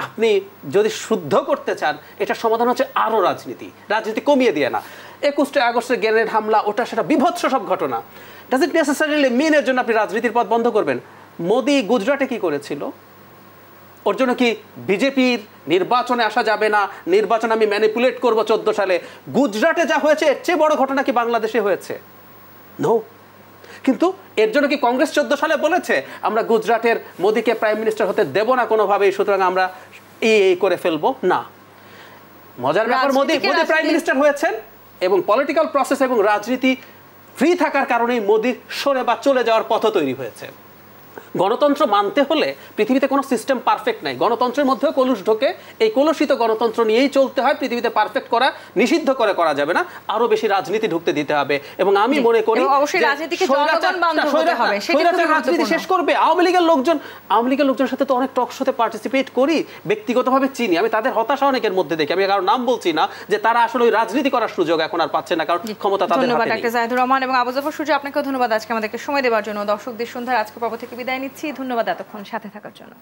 আপনি যদি শুদ্ধ করতে চান, এটা সমাধান হচ্ছে আরো রাজনীতি কমিয়ে দিয়ে না। 21 আগস্টের গ্রেনেড হামলা, ওটা সেটা বিভৎস সব ঘটনা, ডাজন্ট নেসেসারিলি মিন এর জন্য আপনি রাজনীতির পথ বন্ধ করবেন। মোদি গুজরাটে কি করেছিল? ওর জন্য কি বিজেপির নির্বাচনে আসা যাবে না, নির্বাচন আমি ম্যানিপুলেট করব 14 সালে? গুজরাটে যা হয়েছে এর চেয়ে বড় ঘটনা কি বাংলাদেশে হয়েছে? নো। কিন্তু এর জন্য কি কংগ্রেস 14 সালে বলেছে আমরা গুজরাটের মোদিকে প্রাইম মিনিস্টার হতে দেব না কোনোভাবেই, সুতরাং আমরা এই করে ফেলবো? না। মজার ব্যাপার, মোদি প্রাইম মিনিস্টার হয়েছেন এবং পলিটিক্যাল প্রসেস এবং রাজনীতি ফ্রি থাকার কারণেই মোদির সরে বা চলে যাওয়ার পথ তৈরি হয়েছে। গণতন্ত্র মানতে হলে পৃথিবীতে কোনো সিস্টেম পারফেক্ট নাই, গণতন্ত্রের মধ্যেও কলুষ ঢোকে, এই কলুষিত গণতন্ত্র নিয়েই চলতে হয়। পৃথিবীতে পারফেক্ট করা নিষিদ্ধ করা যাবে না, আরো বেশি রাজনীতি ঢুকতে দিতে হবে। এবং আমি মনে করি অবশ্যই রাজনীতিকে জনগণ বান্ধব হতে হবে, সেটা খুবই রাজনীতি শেষ করবে। আওয়ামী লীগের লোকজনের সাথে তো অনেক টক শোতে পার্টিসিপেট করি, ব্যক্তিগতভাবে চিনি, আমি তাদের হতাশা অনেকের মধ্যে দেখি। আমি কারো নাম বলছি না, যে তারা আসলে ওই রাজনীতি করার সুযোগ এখন আর পাচ্ছে না, কারণ ক্ষমতা তাদের হাতে নেই। ধন্যবাদ ডাক্তার জাহিদুর রহমান এবং আবু জাফর সূর্য, আপনাকেও ধন্যবাদ আজকে আমাদেরকে সময় দেওয়ার জন্য। দর্শকদের সন্ধ্যার আজকে পর্ব থেকে বিদায় নিচ্ছি। ধন্যবাদ এতক্ষণ সাথে থাকার জন্য।